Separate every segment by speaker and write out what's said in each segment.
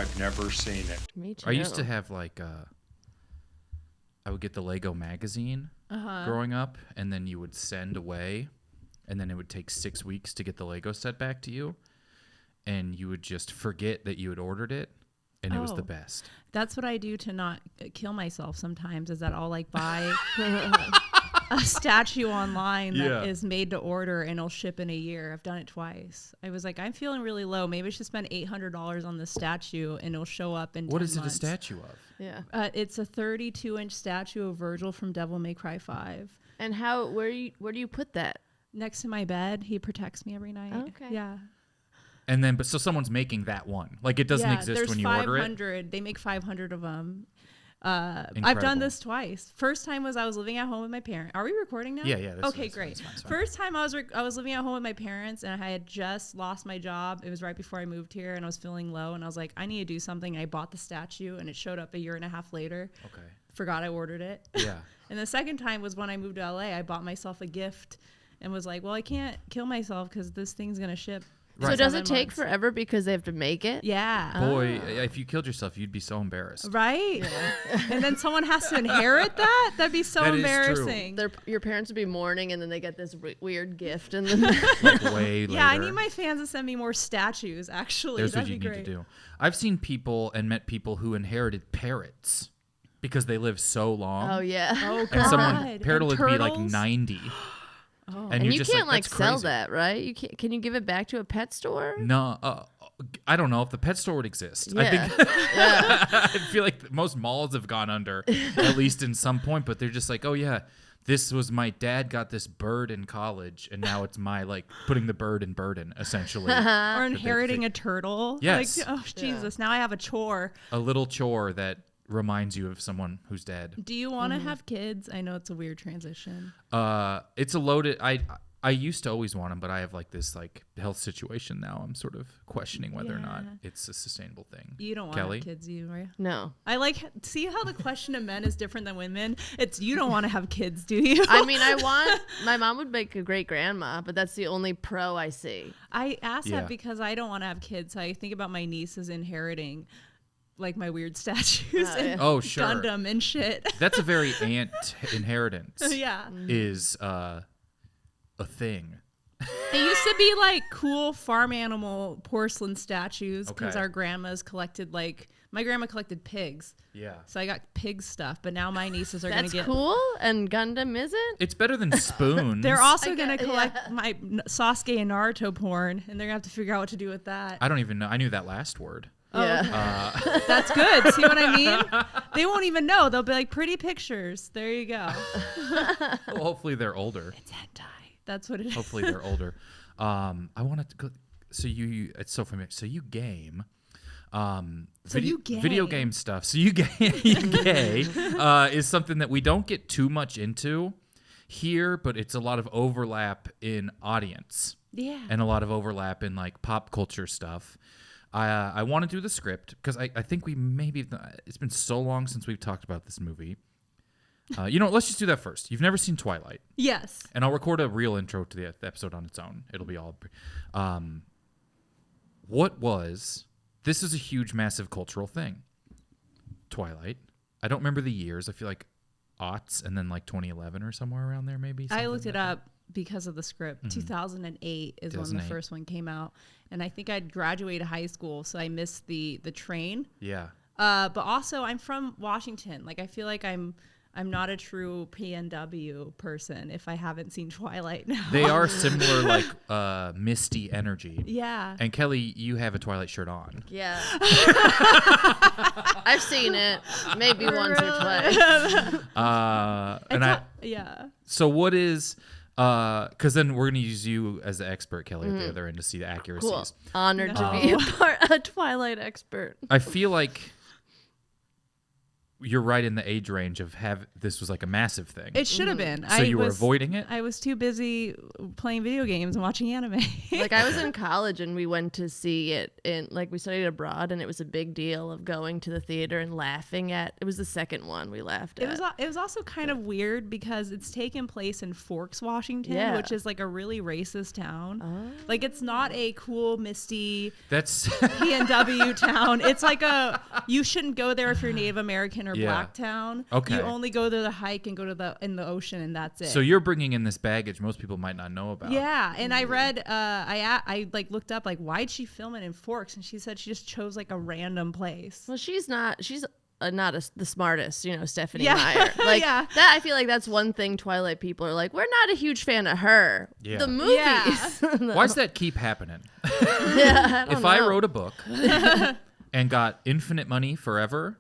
Speaker 1: I've never seen it.
Speaker 2: Me too.
Speaker 3: I used to have like I would get the Lego magazine growing up, and then you would send away, and then it would take 6 weeks to get the Lego set back to you, and you would just forget that you had ordered it, and it was the best.
Speaker 4: That's what I do to not kill myself sometimes, is that I'll like buy a statue online that is made to order and it'll ship in a year. I've done it twice. I was like, I'm feeling really low. Maybe I should spend $800 on this statue and it'll show up in 10 months.
Speaker 3: What is it a statue of?
Speaker 2: Yeah.
Speaker 4: It's a 32-inch statue of Virgil from Devil May Cry 5.
Speaker 2: And where do you put that?
Speaker 4: Next to my bed. He protects me every night.
Speaker 2: Okay.
Speaker 4: Yeah.
Speaker 3: And then, so someone's making that one. Like, it doesn't exist when you order it?
Speaker 4: They make 500 of them. I've done this twice. First time was I was living at home with my parents. Are we recording now?
Speaker 3: Yeah.
Speaker 4: Okay, great. First time I was living at home with my parents, and I had just lost my job. It was right before I moved here, and I was feeling low, and I was like, I need to do something. I bought the statue, and it showed up a year and a half later.
Speaker 3: Okay.
Speaker 4: Forgot I ordered it.
Speaker 3: Yeah.
Speaker 4: And the second time was when I moved to LA. I bought myself a gift and was like, well, I can't kill myself because this thing's going to ship.
Speaker 2: Right. So does it take forever because they have to make it?
Speaker 4: Yeah.
Speaker 3: Boy, if you killed yourself, you'd be so embarrassed.
Speaker 4: Right? Yeah. And then someone has to inherit that? That'd be so embarrassing.
Speaker 2: Your parents would be mourning, and then they get this weird gift. And then
Speaker 3: like way later.
Speaker 4: Yeah, I need my fans to send me more statues, actually.
Speaker 3: That'd be great. Need to do. I've seen people and met people who inherited parrots because they live so long.
Speaker 2: Oh, yeah.
Speaker 4: Oh, God.
Speaker 3: And someone, parrot would be like 90.
Speaker 2: Oh. And you can't like sell that, right? You can't. Can you give it back to a pet store?
Speaker 3: No, I don't know if the pet store would exist.
Speaker 2: Yeah.
Speaker 3: I think I feel like most malls have gone under at least in some point, but they're just like, oh yeah, this was my dad got this bird in college, and now it's my like putting the bird in burden essentially,
Speaker 4: or inheriting a turtle.
Speaker 3: Yes.
Speaker 4: Like, oh Jesus, now I have a chore.
Speaker 3: A little chore that reminds you of someone who's dead.
Speaker 4: Do you want to have kids? I know it's a weird transition.
Speaker 3: It's a loaded. I used to always want them, but I have like this like health situation now. I'm sort of questioning whether or not it's a sustainable thing.
Speaker 4: You don't want to have kids, right?
Speaker 2: No.
Speaker 4: I see how the question of men is different than women. It's you don't want to have kids, do you?
Speaker 2: I mean, my mom would make a great grandma, but that's the only pro I see.
Speaker 4: I ask that because I don't want to have kids. I think about my nieces inheriting like my weird statues and
Speaker 3: sure.
Speaker 4: Gundam and shit.
Speaker 3: That's a very ant inheritance.
Speaker 4: Yeah.
Speaker 3: Is a thing.
Speaker 4: They used to be like cool farm animal porcelain statues because our grandmas collected my grandma collected pigs. Yeah. So I got pig stuff, but now my nieces are going to get...
Speaker 2: That's cool, and Gundam isn't?
Speaker 3: It's better than spoons.
Speaker 4: They're also going to collect my Sasuke and Naruto porn, and they're going to have to figure out what to do with that.
Speaker 3: I don't even know. I knew that last word.
Speaker 2: Yeah.
Speaker 4: Okay. That's good. See what I mean? They won't even know. They'll be like, pretty pictures. There you go.
Speaker 3: Well, hopefully they're older.
Speaker 4: It's hentai. That's what it is.
Speaker 3: Hopefully they're older. I wanted to go. So it's so familiar. So you game. Video game stuff. So you gay is something that we don't get too much into here, but it's a lot of overlap in audience.
Speaker 4: Yeah.
Speaker 3: And a lot of overlap in like pop culture stuff. I want to do the script because I think it's been so long since we've talked about this movie. Let's just do that first. You've never seen Twilight.
Speaker 4: Yes.
Speaker 3: And I'll record a real intro to the episode on its own. It'll be all... This is a huge, massive cultural thing. Twilight. I don't remember the years. I feel like aughts and then like 2011 or somewhere around there maybe.
Speaker 4: I looked it up because of the script. 2008 is when the first one came out. And I think I'd graduated high school, so I missed the train.
Speaker 3: Yeah.
Speaker 4: But also, I'm from Washington. Like, I feel like I'm not a true PNW person if I haven't seen Twilight now.
Speaker 3: They are similar, like misty energy.
Speaker 4: Yeah.
Speaker 3: And Kelly, you have a Twilight shirt on.
Speaker 2: Yeah. I've seen it maybe once or twice.
Speaker 4: Yeah.
Speaker 3: So what is... because then we're going to use you as the expert, Kelly, at the other end to see the accuracies.
Speaker 2: Cool. Honored to be a Twilight expert.
Speaker 3: I feel like you're right in the age range of this was like a massive thing.
Speaker 4: It should have been.
Speaker 3: So you were avoiding it?
Speaker 4: I was too busy playing video games and watching anime.
Speaker 2: Like I was in college and we went to see it we studied abroad, and it was a big deal of going to the theater and laughing at. It was the second one we laughed at.
Speaker 4: It was also kind of weird because it's taken place in Forks, Washington, which is like a really racist town. Oh. Like it's not a cool, misty PNW town. It's like you shouldn't go there if you're Native American or black town. Okay. You only go there to hike and go to in the ocean, and that's it.
Speaker 3: So you're bringing in this baggage most people might not know about.
Speaker 4: Yeah, and I read I looked up why'd she film it in Forks, and she said she just chose like a random place.
Speaker 2: Well, she's not the smartest, Stephanie Meyer. That I feel like that's one thing Twilight people are like, we're not a huge fan of her. Yeah. The movies. Yeah.
Speaker 3: No. Why does that keep happening?
Speaker 2: If
Speaker 3: I wrote a book and got infinite money forever,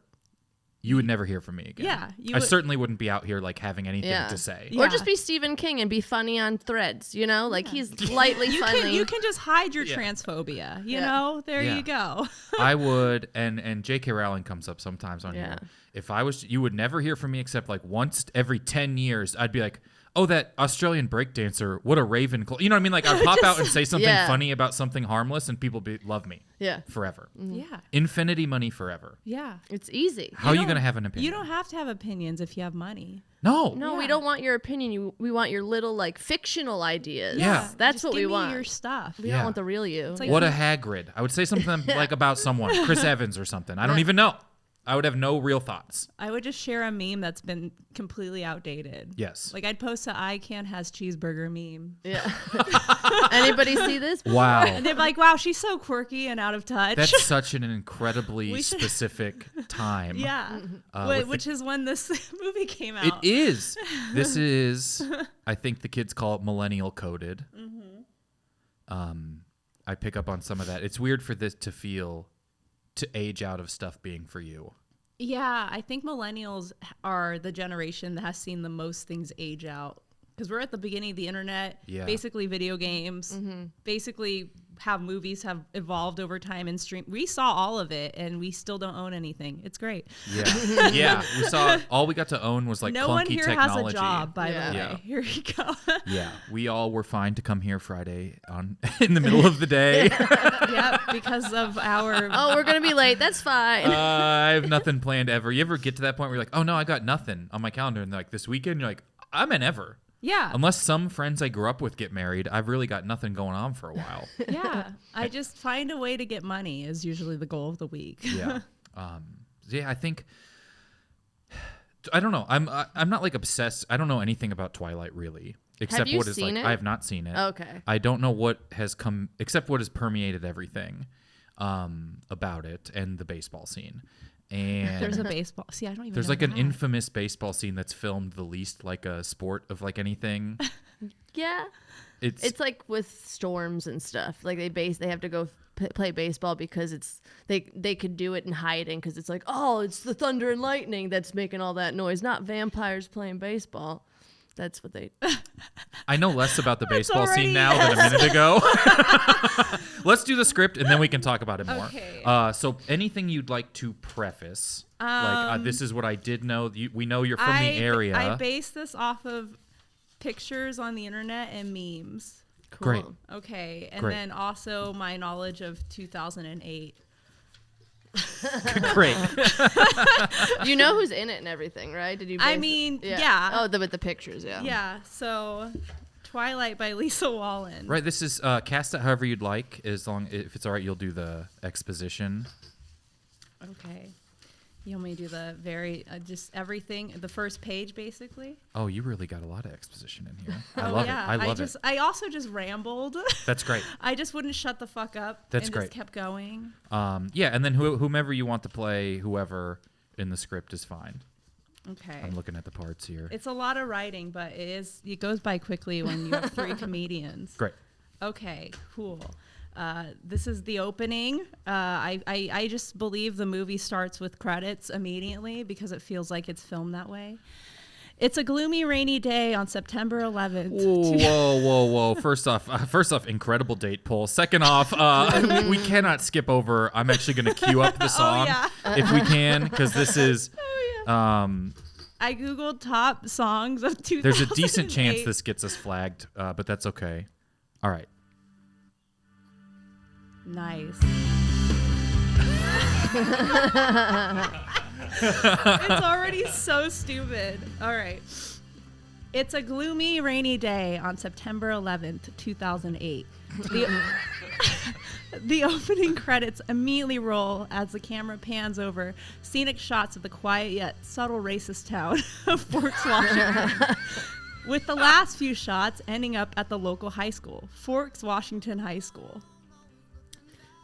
Speaker 3: you would never hear from me again.
Speaker 4: Yeah,
Speaker 3: I certainly wouldn't be out here having anything to say.
Speaker 2: Or just be Stephen King and be funny on Threads, he's lightly funny.
Speaker 4: You can just hide your transphobia, you know? There you go.
Speaker 3: I would, and J.K. Rowling comes up sometimes on here. If I was, you would never hear from me except once every 10 years. I'd be like, oh, that Australian breakdancer, what a Ravenclaw. You know what I mean? Like I'd pop out and say something funny about something harmless and people love me. Yeah. Forever.
Speaker 4: Mm-hmm. Yeah.
Speaker 3: Infinity money forever.
Speaker 4: Yeah.
Speaker 2: It's easy.
Speaker 3: How are you going to have an opinion?
Speaker 4: You don't have to have opinions if you have money.
Speaker 2: No, we don't want your opinion. We want your little fictional ideas.
Speaker 3: Yeah.
Speaker 2: That's
Speaker 4: just
Speaker 2: what we want.
Speaker 4: Give me your stuff.
Speaker 2: We don't want the real you.
Speaker 3: What a Hagrid. I would say something about someone, Chris Evans or something. I don't even know. I would have no real thoughts.
Speaker 4: I would just share a meme that's been completely outdated.
Speaker 3: Yes.
Speaker 4: I'd post a I Can Has Cheeseburger meme.
Speaker 2: Yeah. Anybody see this?
Speaker 3: Wow.
Speaker 4: And they're like, wow, she's so quirky and out of touch.
Speaker 3: That's such an incredibly specific time.
Speaker 4: Yeah. Which is when this movie came out.
Speaker 3: It is. This is, I think the kids call it millennial coded. Mm-hmm. I pick up on some of that. It's weird for this to age out of stuff being for you.
Speaker 4: Yeah, I think millennials are the generation that has seen the most things age out. Because we're at the beginning of the internet, basically video games, basically how movies have evolved over time and stream. We saw all of it, and we still don't own anything. It's great.
Speaker 3: Yeah, yeah. We saw all we got to own was
Speaker 4: no
Speaker 3: clunky
Speaker 4: one here
Speaker 3: technology.
Speaker 4: has a job, by the way. Here you go.
Speaker 3: Yeah, we all were fine to come here Friday in the middle of the day.
Speaker 4: Yep, because of our.
Speaker 2: Oh, we're gonna be late. That's fine.
Speaker 3: I have nothing planned ever. You ever get to that point where you're like, oh no, I got nothing on my calendar, and this weekend you're like, I'm in ever.
Speaker 4: Yeah.
Speaker 3: Unless some friends I grew up with get married, I've really got nothing going on for a while.
Speaker 4: Yeah. I just find a way to get money is usually the goal of the week.
Speaker 3: Yeah. I think I don't know. I'm not obsessed. I don't know anything about Twilight really. Except
Speaker 2: have you
Speaker 3: what is
Speaker 2: seen it?
Speaker 3: I have not seen it.
Speaker 2: Okay.
Speaker 3: I don't know what has come except what has permeated everything about it and the baseball scene. And
Speaker 4: there's a baseball. See, I don't even.
Speaker 3: There's
Speaker 4: know
Speaker 3: an infamous baseball scene that's filmed the least like a sport of anything.
Speaker 2: Yeah, it's with storms and stuff. They have to go play baseball because they could do it in hiding because it's it's the thunder and lightning that's making all that noise, not vampires playing baseball. That's what they.
Speaker 3: I know less about the baseball scene now than a minute ago. Let's do the script and then we can talk about it more.
Speaker 4: Okay.
Speaker 3: So anything you'd like to preface? This is what I did know. We know you're from the area.
Speaker 4: I based this off of pictures on the internet and memes.
Speaker 2: Cool.
Speaker 3: Great.
Speaker 4: Okay. And then also my knowledge of 2008.
Speaker 3: Great.
Speaker 2: You know who's in it and everything, right? Did you?
Speaker 4: Yeah.
Speaker 2: Oh, with the pictures, yeah.
Speaker 4: Yeah. So, Twilight by Lisa Wallen.
Speaker 3: Right. This is cast it however you'd like, as long if it's all right. You'll do the exposition.
Speaker 4: Okay. You want me to do the just everything, the first page, basically?
Speaker 3: Oh, you really got a lot of exposition in here. I
Speaker 4: love
Speaker 3: it. I love it.
Speaker 4: I also just rambled.
Speaker 3: That's great.
Speaker 4: I just wouldn't shut the fuck up.
Speaker 3: That's
Speaker 4: and
Speaker 3: great.
Speaker 4: Just kept going.
Speaker 3: Yeah, and then whomever you want to play, whoever in the script is fine.
Speaker 4: Okay.
Speaker 3: I'm looking at the parts here.
Speaker 4: It's a lot of writing, but it goes by quickly when you have 3 comedians.
Speaker 3: Great.
Speaker 4: Okay, cool. This is the opening. I just believe the movie starts with credits immediately because it feels like it's filmed that way. It's a gloomy, rainy day on September 11th.
Speaker 3: Whoa. First off, incredible date poll. Second off, we cannot skip over. I'm actually going to cue up the song if we can, because this is
Speaker 4: I googled top songs of 2008.
Speaker 3: There's a decent chance this gets us flagged, but that's okay. All right.
Speaker 4: Nice. It's already so stupid. All right. It's a gloomy, rainy day on September 11th, 2008. The opening credits immediately roll as the camera pans over scenic shots of the quiet yet subtle racist town of Forks, Washington, with the last few shots ending up at the local high school, Forks, Washington High School.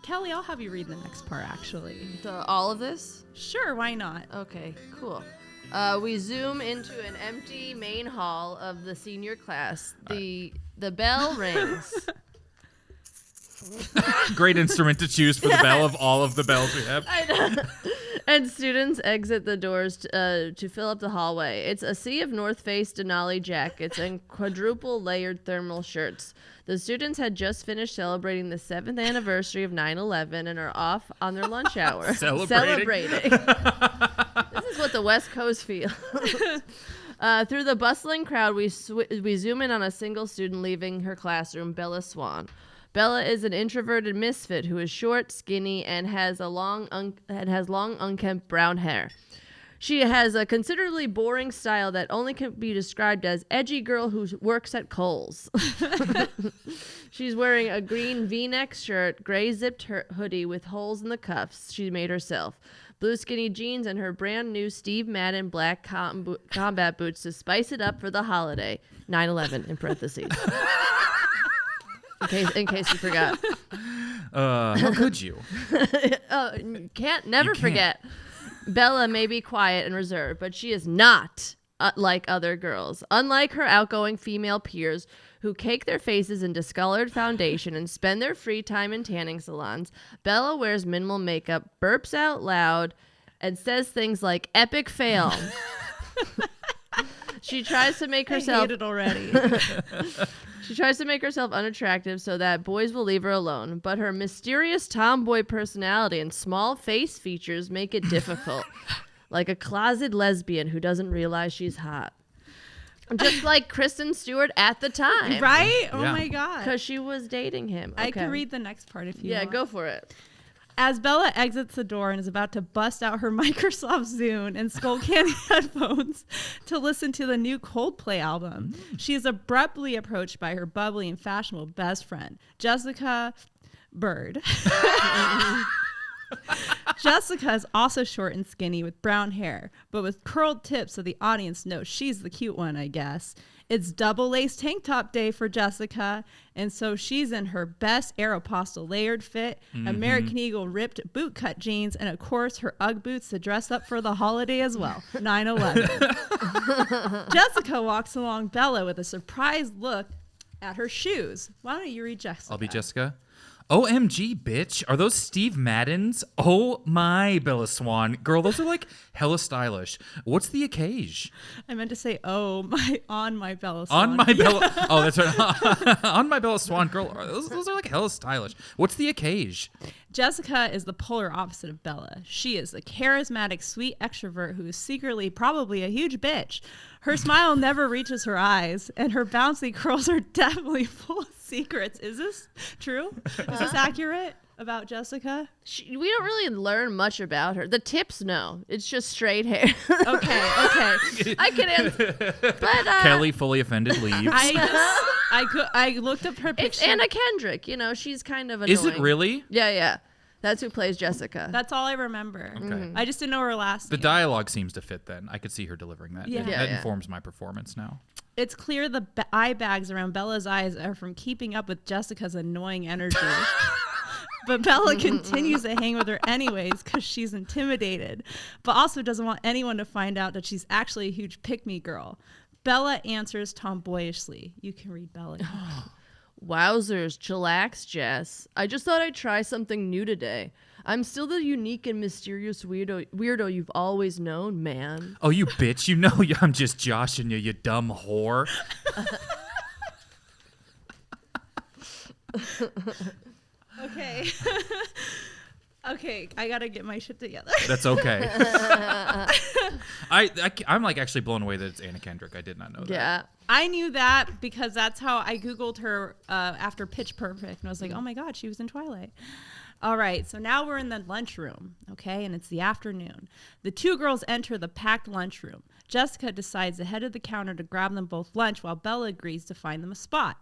Speaker 4: Kelly, I'll have you read the next part, actually.
Speaker 2: All of this?
Speaker 4: Sure, why not?
Speaker 2: Okay, cool. We zoom into an empty main hall of the senior class. The bell rings.
Speaker 3: Great instrument to choose for the bell of all of the bells we have.
Speaker 2: I know. And students exit the doors to fill up the hallway. It's a sea of North Face Denali jackets and quadruple layered thermal shirts. The students had just finished celebrating the 7th anniversary of 9/11 and are off on their lunch hour. Celebrating. This is what the West Coast feels. Through the bustling crowd, we zoom in on a single student leaving her classroom, Bella Swan. Bella is an introverted misfit who is short, skinny, and has long, unkempt brown hair. She has a considerably boring style that only can be described as edgy girl who works at Kohl's. She's wearing a green V-neck shirt, gray zipped hoodie with holes in the cuffs she made herself, blue skinny jeans, and her brand new Steve Madden black combat boots to spice it up for the holiday. 9/11 in parentheses. In case you forgot.
Speaker 3: How could you?
Speaker 2: Never forget. Bella may be quiet and reserved, but she is not like other girls. Unlike her outgoing female peers who cake their faces in discolored foundation and spend their free time in tanning salons, Bella wears minimal makeup, burps out loud, and says things like epic fail. She tries to make herself...
Speaker 4: I hate it already.
Speaker 2: She tries to make herself unattractive so that boys will leave her alone, but her mysterious tomboy personality and small face features make it difficult, like a closet lesbian who doesn't realize she's hot. Just like Kristen Stewart at the time.
Speaker 4: Right? Oh my God.
Speaker 2: Because she was dating him. Okay.
Speaker 4: I can read the next part if you want.
Speaker 2: Yeah, go for it.
Speaker 4: As Bella exits the door and is about to bust out her Microsoft Zune and Skull Candy headphones to listen to the new Coldplay album, she is abruptly approached by her bubbly and fashionable best friend, Jessica Bird. Jessica is also short and skinny with brown hair, but with curled tips so the audience knows she's the cute one, I guess. It's double lace tank top day for Jessica, and so she's in her best Aeropostale layered fit, American Eagle ripped bootcut jeans, and of course her Ugg boots to dress up for the holiday as well. 9/11. Jessica walks along Bella with a surprised look at her shoes. Why don't you read Jessica?
Speaker 3: I'll be Jessica. OMG, bitch. Are those Steve Maddens? Oh my, Bella Swan. Girl, those are like hella stylish. What's the occasion?
Speaker 4: I meant to say, on my Bella Swan.
Speaker 3: On my Bella... Oh, that's right. On my Bella Swan, girl. Those are like hella stylish. What's the occasion?
Speaker 4: Jessica is the polar opposite of Bella. She is a charismatic, sweet extrovert who is secretly probably a huge bitch. Her smile never reaches her eyes, and her bouncy curls are definitely full of secrets. Is this true? Is this accurate about Jessica?
Speaker 2: We don't really learn much about her. The tips, no. It's just straight hair.
Speaker 4: Okay.
Speaker 2: I can answer. But,
Speaker 3: Kelly fully offended leaves.
Speaker 4: I looked up her picture.
Speaker 2: It's Anna Kendrick. You know, she's kind of annoying.
Speaker 3: Is it really?
Speaker 2: Yeah. That's who plays Jessica.
Speaker 4: That's all I remember.
Speaker 3: Okay.
Speaker 4: I just didn't know her last name.
Speaker 3: The dialogue seems to fit then. I could see her delivering that.
Speaker 4: Yeah.
Speaker 3: That informs my performance now.
Speaker 4: It's clear the eye bags around Bella's eyes are from keeping up with Jessica's annoying energy. But Bella continues to hang with her anyways because she's intimidated, but also doesn't want anyone to find out that she's actually a huge pick-me girl. Bella answers tomboyishly. You can read Bella.
Speaker 2: Wowzers, chillax, Jess. I just thought I'd try something new today. I'm still the unique and mysterious weirdo you've always known, man.
Speaker 3: Oh, you bitch. You know I'm just joshing you, you dumb whore.
Speaker 4: Okay. Okay, I gotta get my shit together.
Speaker 3: That's okay. I'm like actually blown away that it's Anna Kendrick. I did not know that.
Speaker 2: Yeah.
Speaker 4: I knew that because that's how I Googled her after Pitch Perfect. And I was like, oh my God, she was in Twilight. All right, so now we're in the lunchroom, okay? And it's the afternoon. The two girls enter the packed lunchroom. Jessica decides to head to the counter to grab them both lunch while Bella agrees to find them a spot.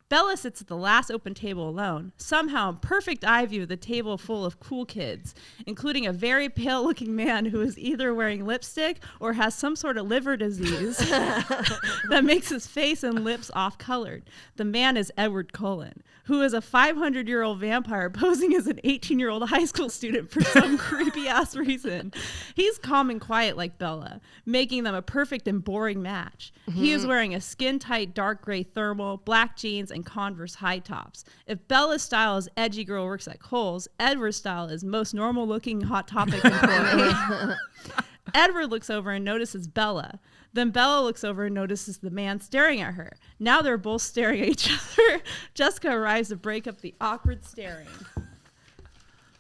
Speaker 4: Bella sits at the last open table alone, somehow in perfect eye view of the table full of cool kids, including a very pale-looking man who is either wearing lipstick or has some sort of liver disease that makes his face and lips off-colored. The man is Edward Cullen, who is a 500-year-old vampire posing as an 18-year-old high school student for some creepy-ass reason. He's calm and quiet like Bella, making them a perfect and boring match. Mm-hmm. He is wearing a skin-tight dark gray thermal, black jeans, and Converse high tops. If Bella's style is edgy girl works at Kohl's, Edward's style is most normal looking Hot Topic employee. Edward looks over and notices Bella. Then Bella looks over and notices the man staring at her. Now they're both staring at each other. Jessica arrives to break up the awkward staring.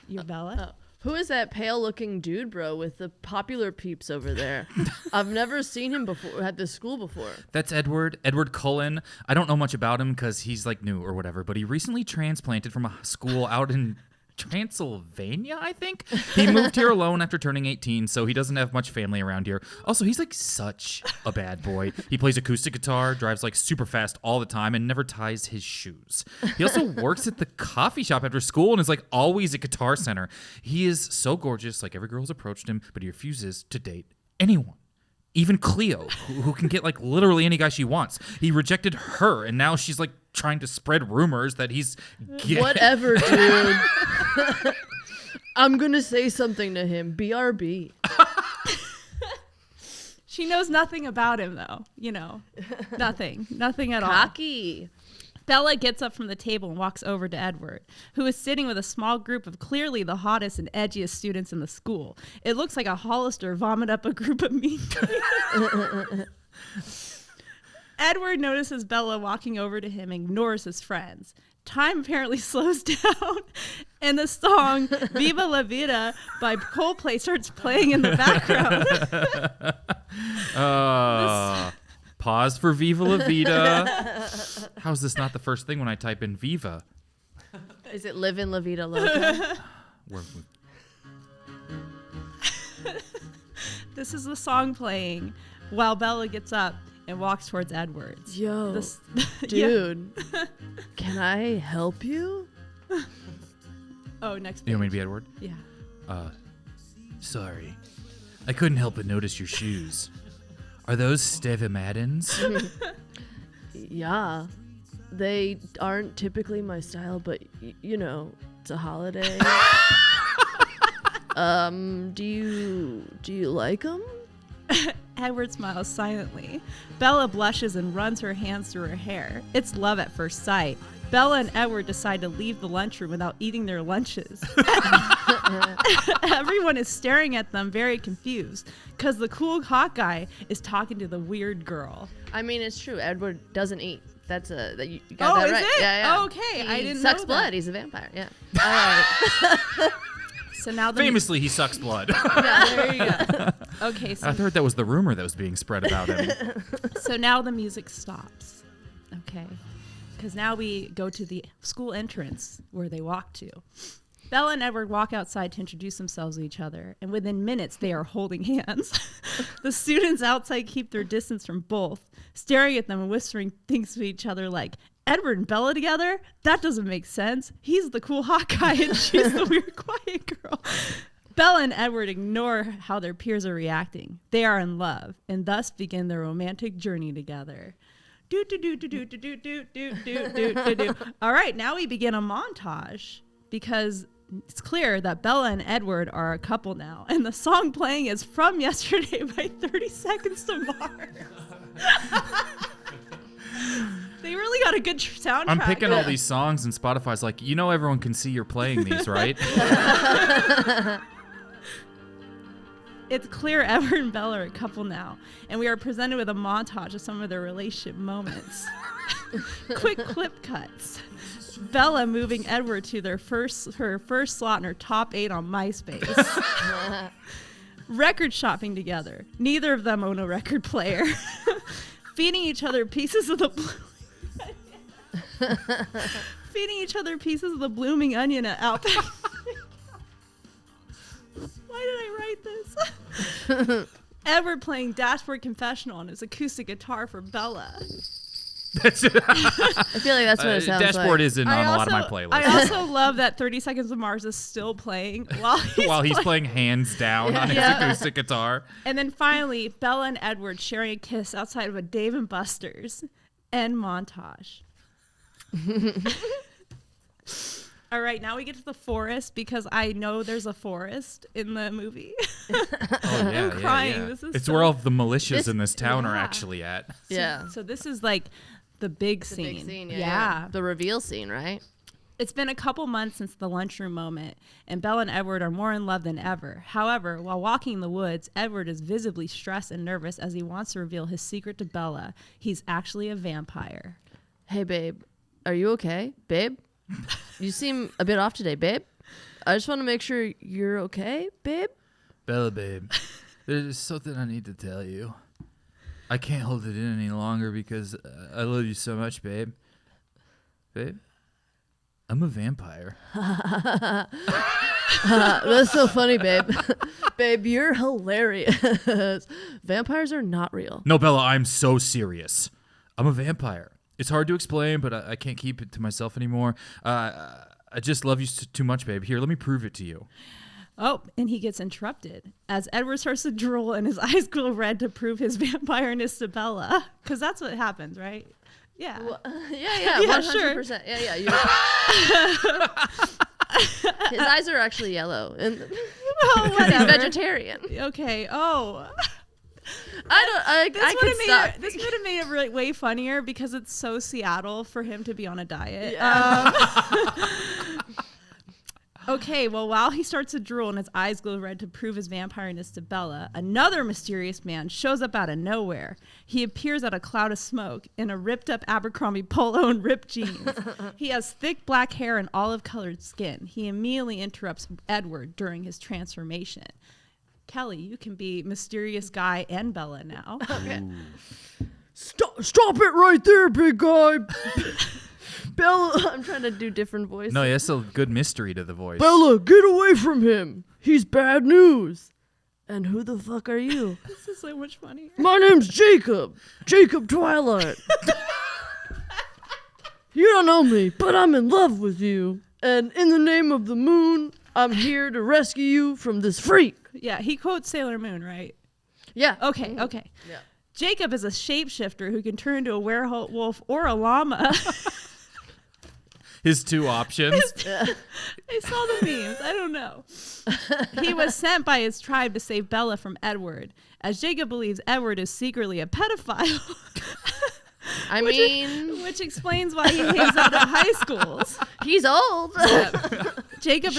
Speaker 4: You're Bella?
Speaker 2: Who is that pale-looking dude, bro, with the popular peeps over there? I've never seen him before at this school before.
Speaker 3: That's Edward Cullen. I don't know much about him because he's like new or whatever, but he recently transplanted from a school out in Transylvania, I think. He moved here alone after turning 18, so he doesn't have much family around here. Also, he's like such a bad boy. He plays acoustic guitar, drives like super fast all the time, and never ties his shoes. He also works at the coffee shop after school and is like always at Guitar Center. He is so gorgeous, like every girl's approached him, but he refuses to date anyone. Even Cleo, who can get like literally any guy she wants. He rejected her, and now she's like trying to spread rumors that he's gay.
Speaker 2: Whatever, dude. I'm gonna say something to him. BRB.
Speaker 4: She knows nothing about him, though. You know, nothing at all.
Speaker 2: Cocky.
Speaker 4: Bella gets up from the table and walks over to Edward, who is sitting with a small group of clearly the hottest and edgiest students in the school. It looks like a Hollister vomit up a group of mean Edward notices Bella walking over to him and ignores his friends. Time apparently slows down, and the song Viva La Vida by Coldplay starts playing in the background.
Speaker 3: Pause for Viva La Vida. How is this not the first thing when I type in Viva?
Speaker 2: Is it Live in La Vida Loca?
Speaker 4: This is the song playing while Bella gets up and walks towards Edwards.
Speaker 2: Yo, dude, can I help you?
Speaker 4: Oh, next page.
Speaker 3: You want me to be Edward?
Speaker 4: Yeah.
Speaker 3: Sorry. I couldn't help but notice your shoes. Are those Stevie Maddens?
Speaker 2: Yeah. They aren't typically my style, but you know, it's a holiday. Do you like them?
Speaker 4: Edward smiles silently. Bella blushes and runs her hands through her hair. It's love at first sight. Bella and Edward decide to leave the lunchroom without eating their lunches. Everyone is staring at them very confused because the cool hot guy is talking to the weird girl.
Speaker 2: I mean, it's true. Edward doesn't eat. You got that right.
Speaker 4: It?
Speaker 2: Yeah.
Speaker 4: Oh, okay. I didn't
Speaker 2: sucks
Speaker 4: know
Speaker 2: blood.
Speaker 4: that.
Speaker 2: He's a vampire. Yeah. All right.
Speaker 4: So now
Speaker 3: Famously, he sucks blood.
Speaker 2: Yeah, there you go.
Speaker 4: Okay. So
Speaker 3: I heard that was the rumor that was being spread about him.
Speaker 4: So now the music stops. Okay. Because now we go to the school entrance where they walk to. Bella and Edward walk outside to introduce themselves to each other, and within minutes they are holding hands. The students outside keep their distance from both, staring at them and whispering things to each other like, Edward and Bella together? That doesn't make sense. He's the cool hot guy and she's the weird quiet girl. Bella and Edward ignore how their peers are reacting. They are in love, and thus begin their romantic journey together. All right, now we begin a montage because it's clear that Bella and Edward are a couple now, and the song playing is From Yesterday by 30 Seconds to Mars. They really got a good soundtrack.
Speaker 3: I'm picking all these songs, and Spotify's like, you know, everyone can see you're playing these, right?
Speaker 4: It's clear Edward and Bella are a couple now, and we are presented with a montage of some of their relationship moments. Quick clip cuts. Bella moving Edward to her first slot in her top 8 on MySpace. Record shopping together. Neither of them own a record player. Feeding each other pieces of the blooming onion at Outback. Why did I write this? Edward playing Dashboard Confessional on his acoustic guitar for Bella.
Speaker 3: That's it.
Speaker 2: I feel like that's what it sounds
Speaker 3: Dashboard
Speaker 2: like.
Speaker 3: isn't on a lot of my playlists.
Speaker 4: I also love that 30 Seconds of Mars is still playing while he's
Speaker 3: playing hands down on his acoustic guitar.
Speaker 4: And then finally, Bella and Edward sharing a kiss outside of a Dave & Buster's. End montage. All right, now we get to the forest because I know there's a forest in the movie. I'm crying.
Speaker 3: Yeah.
Speaker 4: This is
Speaker 3: it's where all the militias in this town are actually at.
Speaker 2: Yeah.
Speaker 4: So this is like the big scene.
Speaker 2: Big scene, yeah. The reveal scene, right?
Speaker 4: It's been a couple months since the lunchroom moment, and Bella and Edward are more in love than ever. However, while walking in the woods, Edward is visibly stressed and nervous as he wants to reveal his secret to Bella. He's actually a vampire.
Speaker 2: Hey, babe. Are you okay? Babe? You seem a bit off today, babe. I just want to make sure you're okay, babe.
Speaker 3: Bella, babe, there's something I need to tell you. I can't hold it in any longer because I love you so much, babe. Babe, I'm a vampire.
Speaker 2: That's so funny, babe. Babe, you're hilarious. Vampires are not real.
Speaker 3: No, Bella, I'm so serious. I'm a vampire. It's hard to explain, but I can't keep it to myself anymore. I just love you too much, babe. Here, let me prove it to you.
Speaker 4: Oh, and he gets interrupted as Edward starts to drool and his eyes glow red to prove his vampireness to Bella. Because that's what happens, right? Yeah.
Speaker 2: Well, yeah, 100%.
Speaker 4: Sure.
Speaker 2: Yeah. His eyes are actually yellow. And
Speaker 4: well,
Speaker 2: he's vegetarian.
Speaker 4: Okay. Oh.
Speaker 2: This
Speaker 4: would have made it really way funnier because it's so Seattle for him to be on a diet.
Speaker 2: Yeah.
Speaker 4: Okay, well, while he starts to drool and his eyes glow red to prove his vampireness to Bella, another mysterious man shows up out of nowhere. He appears out of a cloud of smoke in a ripped-up Abercrombie polo and ripped jeans. He has thick black hair and olive-colored skin. He immediately interrupts Edward during his transformation. Kelly, you can be mysterious guy and Bella now.
Speaker 2: Okay. Stop it right there, big guy. Bella, I'm trying to do different voices.
Speaker 3: No, that's a good mystery to the voice.
Speaker 2: Bella, get away from him. He's bad news. And who the fuck are you?
Speaker 4: This is so much funnier.
Speaker 2: My name's Jacob. Jacob Twilight. You don't know me, but I'm in love with you. And in the name of the moon, I'm here to rescue you from this freak.
Speaker 4: Yeah, he quotes Sailor Moon, right?
Speaker 2: Yeah.
Speaker 4: Okay.
Speaker 2: Yeah.
Speaker 4: Jacob is a shapeshifter who can turn into a werewolf or a llama.
Speaker 3: His two options.
Speaker 4: I saw the memes. I don't know. He was sent by his tribe to save Bella from Edward, as Jacob believes Edward is secretly a pedophile. Which explains why he hangs out at high schools.
Speaker 2: He's old.
Speaker 4: Jacob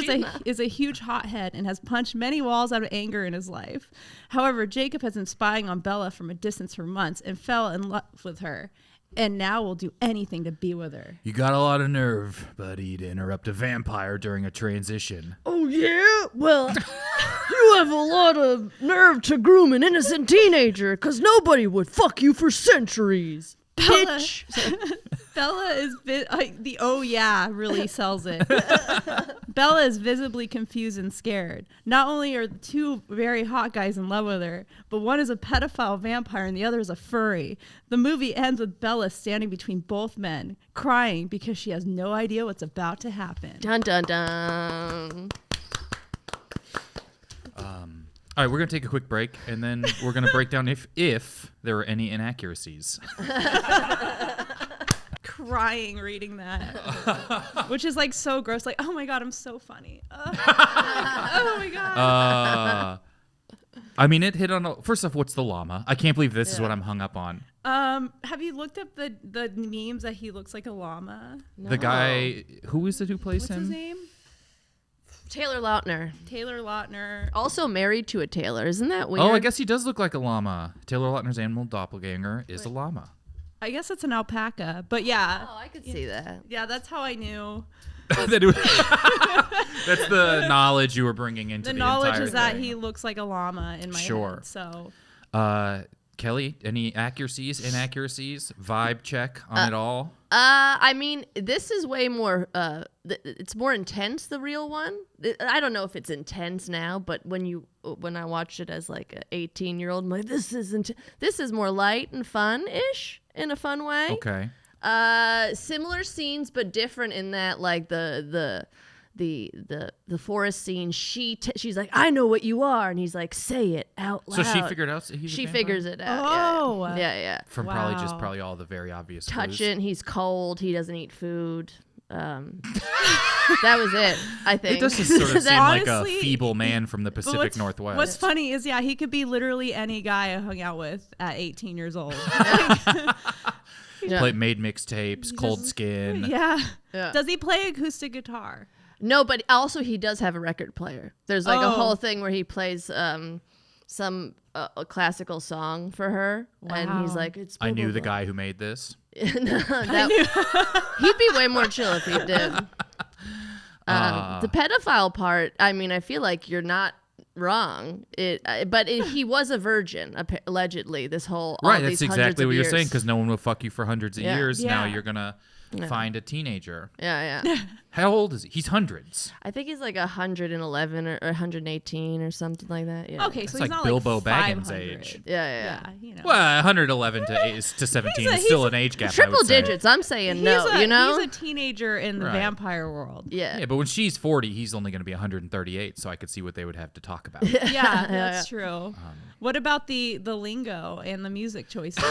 Speaker 4: is a huge hothead and has punched many walls out of anger in his life. However, Jacob has been spying on Bella from a distance for months and fell in love with her, and now will do anything to be with her.
Speaker 3: You got a lot of nerve, buddy, to interrupt a vampire during a transition.
Speaker 2: Oh, yeah? Well, you have a lot of nerve to groom an innocent teenager, because nobody would fuck you for centuries. Bitch.
Speaker 4: Bella is the oh yeah really sells it. Bella is visibly confused and scared. Not only are the two very hot guys in love with her, but one is a pedophile vampire and the other is a furry. The movie ends with Bella standing between both men, crying because she has no idea what's about to happen.
Speaker 2: Dun dun dun.
Speaker 3: All right, we're going to take a quick break, and then we're going to break down if there are any inaccuracies.
Speaker 4: Crying reading that. Which is like so gross. Like, oh my God, I'm so funny. Oh my God.
Speaker 3: I mean, it hit on... First off, what's the llama? I can't believe this is what I'm hung up on.
Speaker 4: Have you looked up the memes that he looks like a llama?
Speaker 3: No. The guy... Who is it who plays
Speaker 4: What's
Speaker 3: him?
Speaker 4: his name?
Speaker 2: Taylor Lautner.
Speaker 4: Taylor Lautner.
Speaker 2: Also married to a tailor. Isn't that weird?
Speaker 3: Oh, I guess he does look like a llama. Taylor Lautner's animal doppelganger is a llama.
Speaker 4: I guess it's an alpaca, but yeah.
Speaker 2: Oh, I could see that.
Speaker 4: Yeah, that's how I knew.
Speaker 3: That's the knowledge you were bringing into the
Speaker 4: knowledge
Speaker 3: entire
Speaker 4: is that
Speaker 3: thing.
Speaker 4: he looks like a llama in my head. So,
Speaker 3: Kelly, any inaccuracies, vibe check on it all?
Speaker 2: I mean, this is way more. It's more intense. The real one. I don't know if it's intense now, but when I watched it as like an 18-year-old, I'm like, this isn't. This is more light and fun-ish in a fun way.
Speaker 3: Okay.
Speaker 2: Similar scenes, but different in that, like the forest scene. She's like, I know what you are, and he's like, say it out loud.
Speaker 3: So she figured out. She
Speaker 2: figures it out.
Speaker 4: Oh,
Speaker 2: yeah.
Speaker 3: From probably all the very obvious.
Speaker 2: Touching. He's cold. He doesn't eat food. That was it. I think
Speaker 3: it does just sort of seem
Speaker 4: honestly,
Speaker 3: like a feeble man from the Pacific Northwest.
Speaker 4: What's funny is, he could be literally any guy I hung out with at 18 years old.
Speaker 3: Made mixtapes, Cold Skin.
Speaker 4: Yeah. Does he play acoustic guitar?
Speaker 2: No, but also he does have a record player. There's like a whole thing where he plays some a classical song for her, and he's like, "It's."
Speaker 3: I knew the guy who made this.
Speaker 2: He'd be way more chill if he did. The pedophile part, I mean, I feel like you're not wrong. He was a virgin, allegedly. This whole
Speaker 3: right. That's exactly what you're saying, because no one will fuck you for hundreds of years.
Speaker 4: Yeah.
Speaker 3: Now you're gonna find a teenager.
Speaker 2: Yeah.
Speaker 3: How old is he? He's hundreds.
Speaker 2: I think he's like 111 or 118 or something like that. Yeah.
Speaker 4: Okay, so
Speaker 3: That's
Speaker 4: he's
Speaker 3: like
Speaker 4: not
Speaker 3: Bilbo
Speaker 4: like
Speaker 3: Baggins
Speaker 4: 500.
Speaker 3: age.
Speaker 2: Yeah.
Speaker 3: Well, 111 to 17 is still an age gap.
Speaker 2: Triple
Speaker 3: I would say.
Speaker 2: digits. I'm saying
Speaker 4: He's
Speaker 2: no.
Speaker 4: He's a teenager in the vampire world.
Speaker 2: Yeah.
Speaker 3: Yeah, but when she's 40, he's only going to be 138, so I could see what they would have to talk about.
Speaker 4: Yeah, that's true. What about the lingo and the music choices?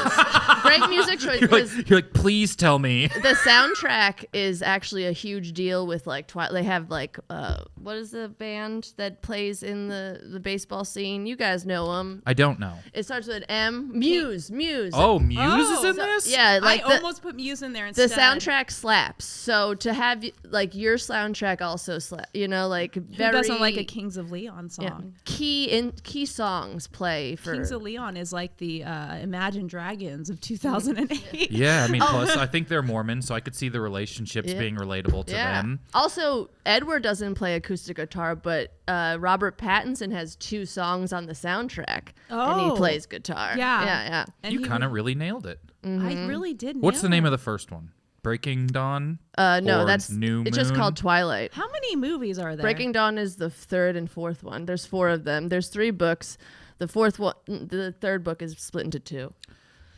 Speaker 2: Great music choice.
Speaker 3: You're like, please tell me.
Speaker 2: The soundtrack is actually a huge deal with like Twilight. They have like what is the band that plays in the baseball scene? You guys know them.
Speaker 3: I don't know.
Speaker 2: It starts with M. Muse.
Speaker 3: Oh, Muse is in this?
Speaker 2: Yeah, like
Speaker 4: I almost put Muse in there instead.
Speaker 2: The soundtrack slaps. So to have like your soundtrack also slap, like very.
Speaker 4: Who doesn't like a Kings of Leon song?
Speaker 2: Yeah. Key songs play for.
Speaker 4: Kings of Leon is like the Imagine Dragons of 2008.
Speaker 3: Yeah, I mean, plus I think they're Mormon, so I could see the relationships being relatable to them.
Speaker 2: Also, Edward doesn't play acoustic guitar, but Robert Pattinson has 2 songs on the soundtrack, and he plays guitar. Yeah.
Speaker 4: And
Speaker 3: you kind of really nailed it.
Speaker 4: I really did.
Speaker 3: What's the name of the first one? Breaking Dawn?
Speaker 2: No,
Speaker 3: or
Speaker 2: that's
Speaker 3: New Moon?
Speaker 2: It's just called Twilight.
Speaker 4: How many movies are there?
Speaker 2: Breaking Dawn is the 3rd and 4th one. There's 4 of them. There's 3 books. The 3rd book is split into 2.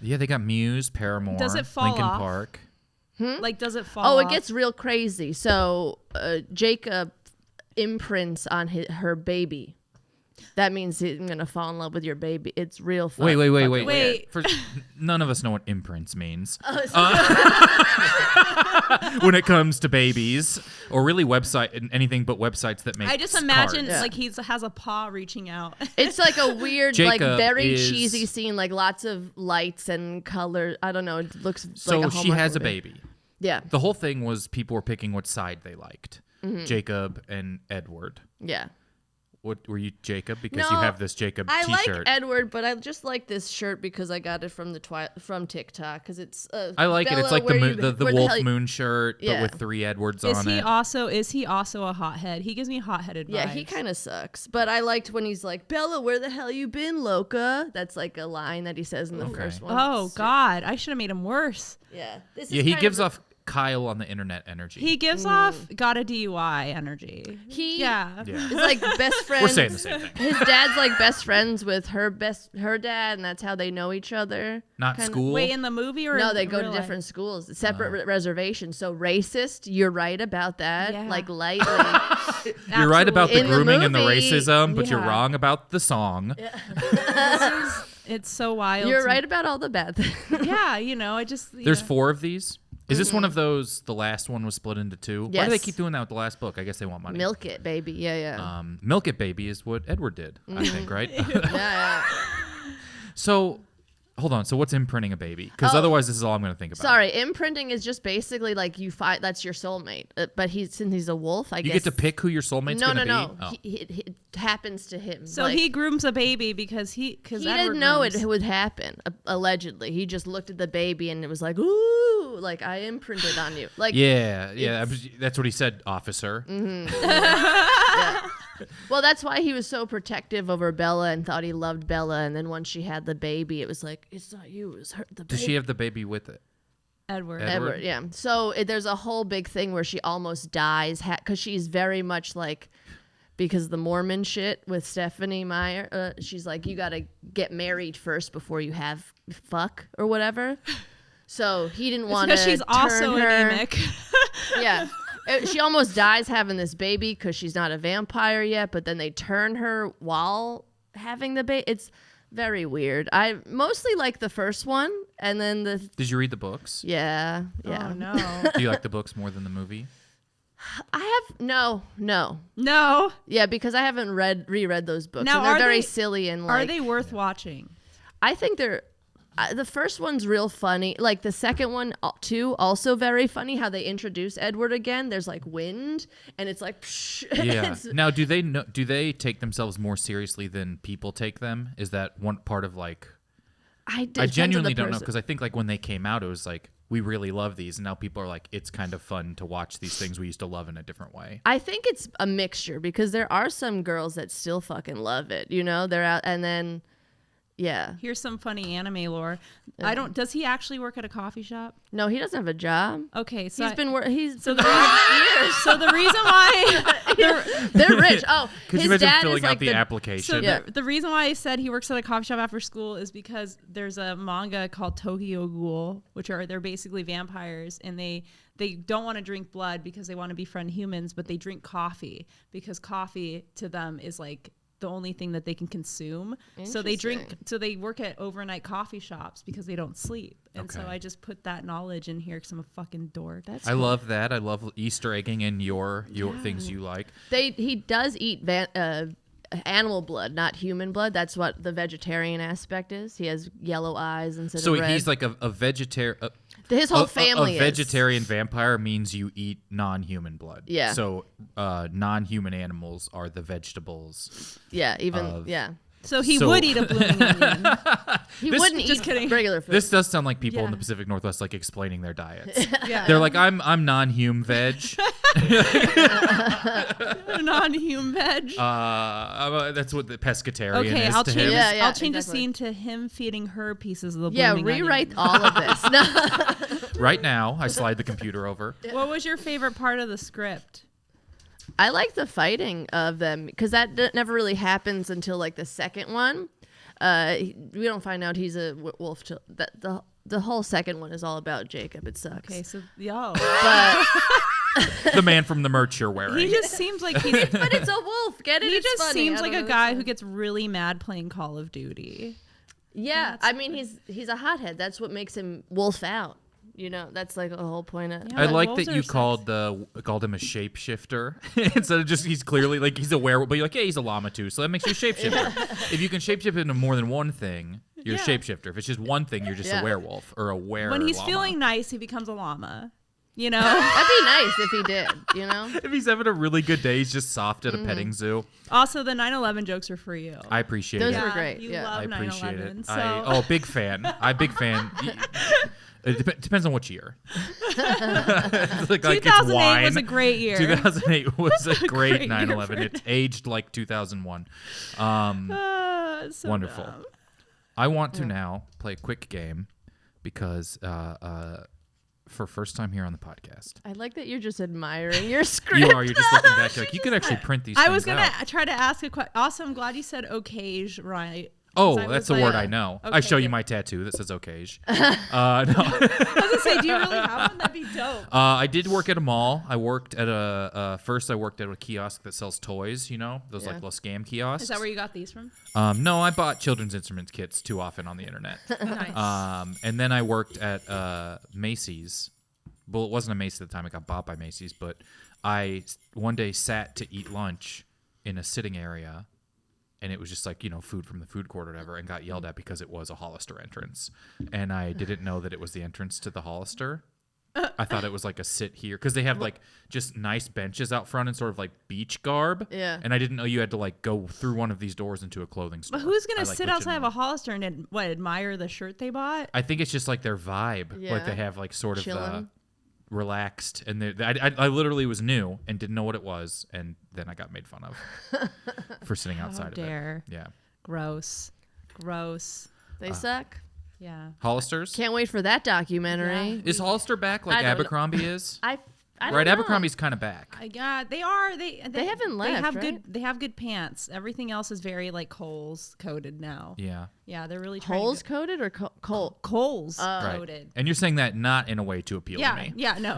Speaker 3: Yeah, they got Muse, Paramore,
Speaker 4: Does it fall
Speaker 3: Linkin
Speaker 4: off?
Speaker 3: Park.
Speaker 4: Like, does it fall off?
Speaker 2: It gets real crazy. So Jacob imprints on her baby. That means he's going to fall in love with your baby. It's real fun.
Speaker 3: Wait. None of us know what imprints means. When it comes to babies, or really anything but websites that make
Speaker 4: I just imagine
Speaker 3: cards.
Speaker 4: like he has a paw reaching out.
Speaker 2: It's like a weird, like
Speaker 3: Jacob
Speaker 2: very
Speaker 3: is-
Speaker 2: cheesy scene, like lots of lights and color. I don't know. It looks
Speaker 3: So
Speaker 2: like a
Speaker 3: she
Speaker 2: Hallmark
Speaker 3: has a
Speaker 2: movie.
Speaker 3: baby.
Speaker 2: Yeah.
Speaker 3: The whole thing was people were picking what side they liked. Jacob and Edward.
Speaker 2: Yeah.
Speaker 3: What were you, Jacob? Because
Speaker 2: No,
Speaker 3: you have this Jacob
Speaker 2: I
Speaker 3: T-shirt.
Speaker 2: like Edward, but I just like this shirt because I got it from from TikTok because it's.
Speaker 3: I like it. It's
Speaker 2: Bella,
Speaker 3: like the
Speaker 2: where
Speaker 3: Wolf
Speaker 2: hell
Speaker 3: Moon shirt,
Speaker 2: Yeah.
Speaker 3: but with 3 Edwards
Speaker 4: Is
Speaker 3: on
Speaker 4: he
Speaker 3: it.
Speaker 4: also a hothead? He gives me hot-headed vibes.
Speaker 2: Yeah, he kind of sucks. But I liked when he's like, Bella, where the hell you been, Loca? That's like a line that he says in the first one.
Speaker 4: Oh God, I should have made him worse.
Speaker 2: Yeah. This
Speaker 3: Yeah,
Speaker 2: is
Speaker 3: he
Speaker 2: kind
Speaker 3: gives
Speaker 2: of
Speaker 3: off Kyle on the internet energy.
Speaker 4: He gives off got a DUI energy.
Speaker 3: Yeah.
Speaker 2: He's like best friends.
Speaker 3: We're saying the same thing.
Speaker 2: His dad's like best friends with her dad, and that's how they know each other.
Speaker 3: Not
Speaker 2: Kinda.
Speaker 3: school.
Speaker 4: Wait, in the movie or
Speaker 2: No,
Speaker 4: in
Speaker 2: they go to
Speaker 4: real life?
Speaker 2: different schools, separate reservations. So racist, you're right about that.
Speaker 4: Yeah.
Speaker 2: Like lightly.
Speaker 3: You're right about the
Speaker 2: In the
Speaker 3: grooming and the
Speaker 2: movie,
Speaker 3: racism, but you're
Speaker 4: yeah.
Speaker 3: wrong about the song.
Speaker 4: It's so wild.
Speaker 2: You're
Speaker 4: to-
Speaker 2: right about all the bad things.
Speaker 4: Yeah, I just.
Speaker 3: There's 4 of these. Is this one of those? The last one was split into 2. Why do they
Speaker 2: Yes.
Speaker 3: keep doing that with the last book? I guess they want money.
Speaker 2: Milk it, baby. Yeah.
Speaker 3: Milk It Baby is what Edward did, I think, right?
Speaker 2: Yeah.
Speaker 3: So, hold on. So what's imprinting a baby? Because otherwise, this is all I'm going to think about.
Speaker 2: Sorry, imprinting is just basically like you find that's your soulmate. But since he's a wolf, I guess.
Speaker 3: You get to pick who your soulmate's going to be?
Speaker 2: No. Oh. It happens to him.
Speaker 4: So he grooms a baby because he
Speaker 2: didn't know it would happen, allegedly. He just looked at the baby and it was like, ooh, like I imprinted on you. Like
Speaker 3: Yeah. That's what he said, officer.
Speaker 2: Mm-hmm. Yeah. Well, that's why he was so protective over Bella and thought he loved Bella. And then once she had the baby, it was like, it's not you, it was her. The baby.
Speaker 3: Does she have the baby with it?
Speaker 2: Edward, yeah. So there's a whole big thing where she almost dies because she's very much like, because the Mormon shit with Stephanie Meyer, she's like, you got to get married first before you have fuck or whatever. So he didn't want to
Speaker 4: because she's also anemic.
Speaker 2: Yeah. She almost dies having this baby because she's not a vampire yet, but then they turn her while having the baby. It's very weird. I mostly like the first one, and then
Speaker 3: Did you read the books?
Speaker 2: Yeah.
Speaker 4: Oh, no.
Speaker 3: Do you like the books more than the movie?
Speaker 2: I have no. Yeah, because I haven't reread those books.
Speaker 4: Now,
Speaker 2: and they're very silly and like.
Speaker 4: Are they worth watching?
Speaker 2: I think they're. The first one's real funny. Like the second one too, also very funny. How they introduce Edward again. There's like wind, and it's like. Psh,
Speaker 3: yeah. Now, do they take themselves more seriously than people take them? Is that one part of like? I genuinely don't know, because I think like when they came out, it was like we really love these, and now people are like, it's kind of fun to watch these things we used to love in a different way.
Speaker 2: I think it's a mixture, because there are some girls that still fucking love it. You know, they're out, and then. Yeah.
Speaker 4: Here's some funny anime lore. Does he actually work at a coffee shop?
Speaker 2: No, he doesn't have a job.
Speaker 4: Okay, so
Speaker 2: he's
Speaker 4: so the years. So the reason why
Speaker 2: they're rich. Oh,
Speaker 3: could you imagine filling out the application?
Speaker 4: So the reason why I said he works at a coffee shop after school is because there's a manga called Tokyo Ghoul, they're basically vampires, and they don't want to drink blood because they want to befriend humans, but they drink coffee because coffee to them is like the only thing that they can consume. So they work at overnight coffee shops because they don't sleep. And so I just put that knowledge in here because I'm a fucking dork.
Speaker 3: I love that. I love Easter egging in your things you like.
Speaker 2: He does eat animal blood, not human blood. That's what the vegetarian aspect is. He has yellow eyes instead of red.
Speaker 3: So he's like a vegetarian.
Speaker 2: His whole family
Speaker 3: a vegetarian vampire means you eat non-human blood.
Speaker 2: Yeah.
Speaker 3: So non-human animals are the vegetables.
Speaker 2: Yeah.
Speaker 4: So he would eat a blooming onion.
Speaker 2: He wouldn't eat regular food.
Speaker 3: This does sound like people in the Pacific Northwest like explaining their diets.
Speaker 4: Yeah.
Speaker 3: They're like, I'm non-hum veg.
Speaker 4: Non-hum veg.
Speaker 3: That's what the pescatarian is.
Speaker 4: I'll
Speaker 3: to
Speaker 4: change.
Speaker 3: him.
Speaker 4: I'll change the scene to him feeding her pieces of the blooming onion.
Speaker 2: Rewrite all of this. No.
Speaker 3: Right now, I slide the computer over.
Speaker 4: What was your favorite part of the script?
Speaker 2: I like the fighting of them, because that never really happens until like the second one. We don't find out he's a wolf till the whole second one is all about Jacob. It sucks.
Speaker 4: Okay, so
Speaker 2: but
Speaker 3: the man from the merch you're wearing.
Speaker 4: He just seems like he's.
Speaker 2: But it's a wolf. Get it?
Speaker 4: He
Speaker 2: it's
Speaker 4: just
Speaker 2: funny.
Speaker 4: seems like a guy who gets really mad playing Call of Duty.
Speaker 2: Yeah, I mean he's a hothead. That's what makes him wolf out. You know, that's like a whole point of.
Speaker 3: I like that you called him a shapeshifter instead of just he's clearly like he's a werewolf, but you're like, yeah, he's a llama too, so that makes you a shapeshifter. If you can shapeshift into more than one thing, you're a shapeshifter. If it's just one thing, you're just a werewolf or a
Speaker 4: When he's feeling nice, he becomes a llama. You know,
Speaker 2: that'd be nice if he did. You know,
Speaker 3: if he's having a really good day, he's just soft at a petting zoo.
Speaker 4: Also, the 9/11 jokes are for you.
Speaker 3: I apprite
Speaker 2: Those
Speaker 3: it.
Speaker 2: were great.
Speaker 4: You love 9/11.
Speaker 3: I appreciate it.
Speaker 4: So.
Speaker 3: Big fan. Big fan. It depends on which year.
Speaker 4: 2008 was a great year.
Speaker 3: 2008 was a great 9/11. It aged like 2001.
Speaker 4: So
Speaker 3: wonderful.
Speaker 4: Dumb.
Speaker 3: I want to now play a quick game because for first time here on the podcast.
Speaker 2: I like that you're just admiring your script.
Speaker 3: You are. You're just looking back like you could actually print these.
Speaker 4: I was gonna try to ask a question. Also, I'm glad you said "okage" right.
Speaker 3: Oh, that's a word I know. Okay, I show you my tattoo that says "okage." No.
Speaker 4: I was gonna say, do you really have one? That'd be dope.
Speaker 3: I did work at a mall. I worked at first I worked at a kiosk that sells toys. You know, those like little scam kiosks.
Speaker 4: Is that where you got these from?
Speaker 3: No, I bought children's instruments kits too often on the internet.
Speaker 4: Nice.
Speaker 3: And then I worked at Macy's. Well, it wasn't a Macy's at the time. It got bought by Macy's. But I one day sat to eat lunch in a sitting area and it was just like, food from the food court or whatever, and got yelled at because it was a Hollister entrance. And I didn't know that it was the entrance to the Hollister. I thought it was like a sit here, because they have like just nice benches out front and sort of like beach garb.
Speaker 2: Yeah.
Speaker 3: And I didn't know you had to like go through one of these doors into a clothing store.
Speaker 4: But who's going to sit outside of a Hollister and admire the shirt they bought?
Speaker 3: I think it's just like their vibe.
Speaker 2: Yeah.
Speaker 3: Like they have like sort of
Speaker 2: Chillin'.
Speaker 3: Relaxed, and I literally was new and didn't know what it was, and then I got made fun of for sitting outside of it. Yeah.
Speaker 4: Gross.
Speaker 2: They suck.
Speaker 4: Yeah.
Speaker 3: Hollisters?
Speaker 2: Can't wait for that documentary.
Speaker 3: Yeah. Is Hollister back like Abercrombie is?
Speaker 2: I don't
Speaker 3: right,
Speaker 2: know.
Speaker 3: Abercrombie's kind of back.
Speaker 4: Yeah, they are. They
Speaker 2: haven't left.
Speaker 4: They have
Speaker 2: right?
Speaker 4: They have good pants. Everything else is very like Kohl's coded now.
Speaker 3: Yeah.
Speaker 4: Yeah, they're really trying.
Speaker 2: Kohl's coded or Kohl's
Speaker 4: Kohl's
Speaker 3: Right.
Speaker 4: coded.
Speaker 3: And you're saying that not in a way to appeal to me.
Speaker 4: Yeah, no.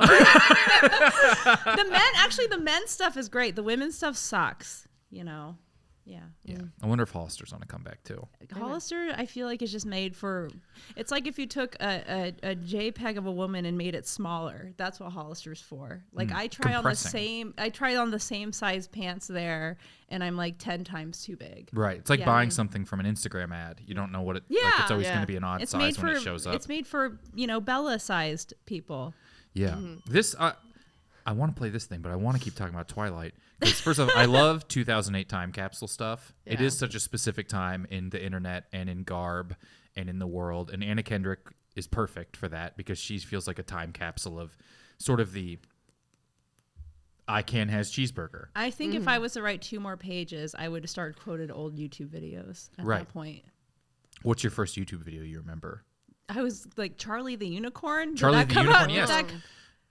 Speaker 4: The men's stuff is great. The women's stuff sucks. Yeah.
Speaker 3: Yeah. I wonder if Hollister's on a comeback too.
Speaker 4: Hollister, I feel like, is just made for. It's like if you took a JPEG of a woman and made it smaller. That's what Hollister's for. Like I try on the same size pants there, and I'm like 10 times too big.
Speaker 3: Right. It's like buying something from an Instagram ad. You don't know what it.
Speaker 4: Yeah.
Speaker 3: Like it's always going to be an odd size when it shows up.
Speaker 4: It's made for Bella-sized people.
Speaker 3: Yeah. This. I want to play this thing, but I want to keep talking about Twilight. Because first off, I love 2008 time capsule stuff. Yeah. It is such a specific time in the internet and in garb and in the world. And Anna Kendrick is perfect for that because she feels like a time capsule of sort of the I Can Has Cheeseburger.
Speaker 4: I think if I was to write 2 more pages, I would have started quoted old YouTube videos at that point.
Speaker 3: What's your first YouTube video you remember?
Speaker 4: I was like Charlie the Unicorn.
Speaker 3: Charlie the Unicorn, yes.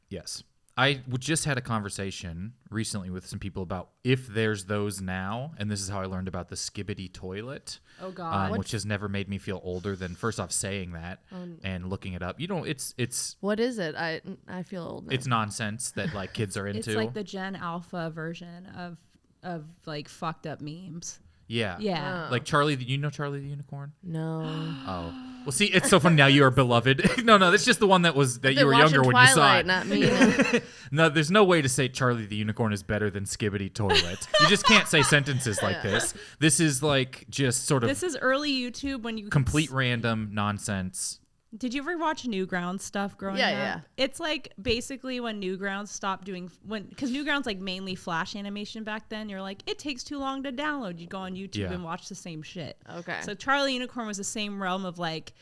Speaker 3: Yes. I just had a conversation recently with some people about if there's those now, and this is how I learned about the Skibbity toilet.
Speaker 4: Oh God!
Speaker 3: Which has never made me feel older than first off saying that and looking it up. It's
Speaker 2: what is it? I feel old now.
Speaker 3: It's nonsense that like kids are into.
Speaker 4: It's like the Gen Alpha version of like fucked up memes.
Speaker 3: Yeah.
Speaker 4: Yeah.
Speaker 3: Like Charlie, you know Charlie the Unicorn?
Speaker 2: No.
Speaker 3: Oh. Well, see, it's so funny now you are beloved. No, that's just the one that you were younger when
Speaker 2: Twilight,
Speaker 3: you saw it.
Speaker 2: Not me.
Speaker 3: No, there's no way to say Charlie the Unicorn is better than Skibbity Toilet. You just can't say sentences like this. This is like just sort of.
Speaker 4: This is early YouTube when you
Speaker 3: complete random nonsense.
Speaker 4: Did you ever watch Newgrounds stuff growing up?
Speaker 2: Yeah.
Speaker 4: It's like basically when Newgrounds stopped doing because Newgrounds like mainly Flash animation back then. You're like, it takes too long to download. You go on YouTube and watch the same shit.
Speaker 2: Okay.
Speaker 4: So Charlie Unicorn was the same realm of like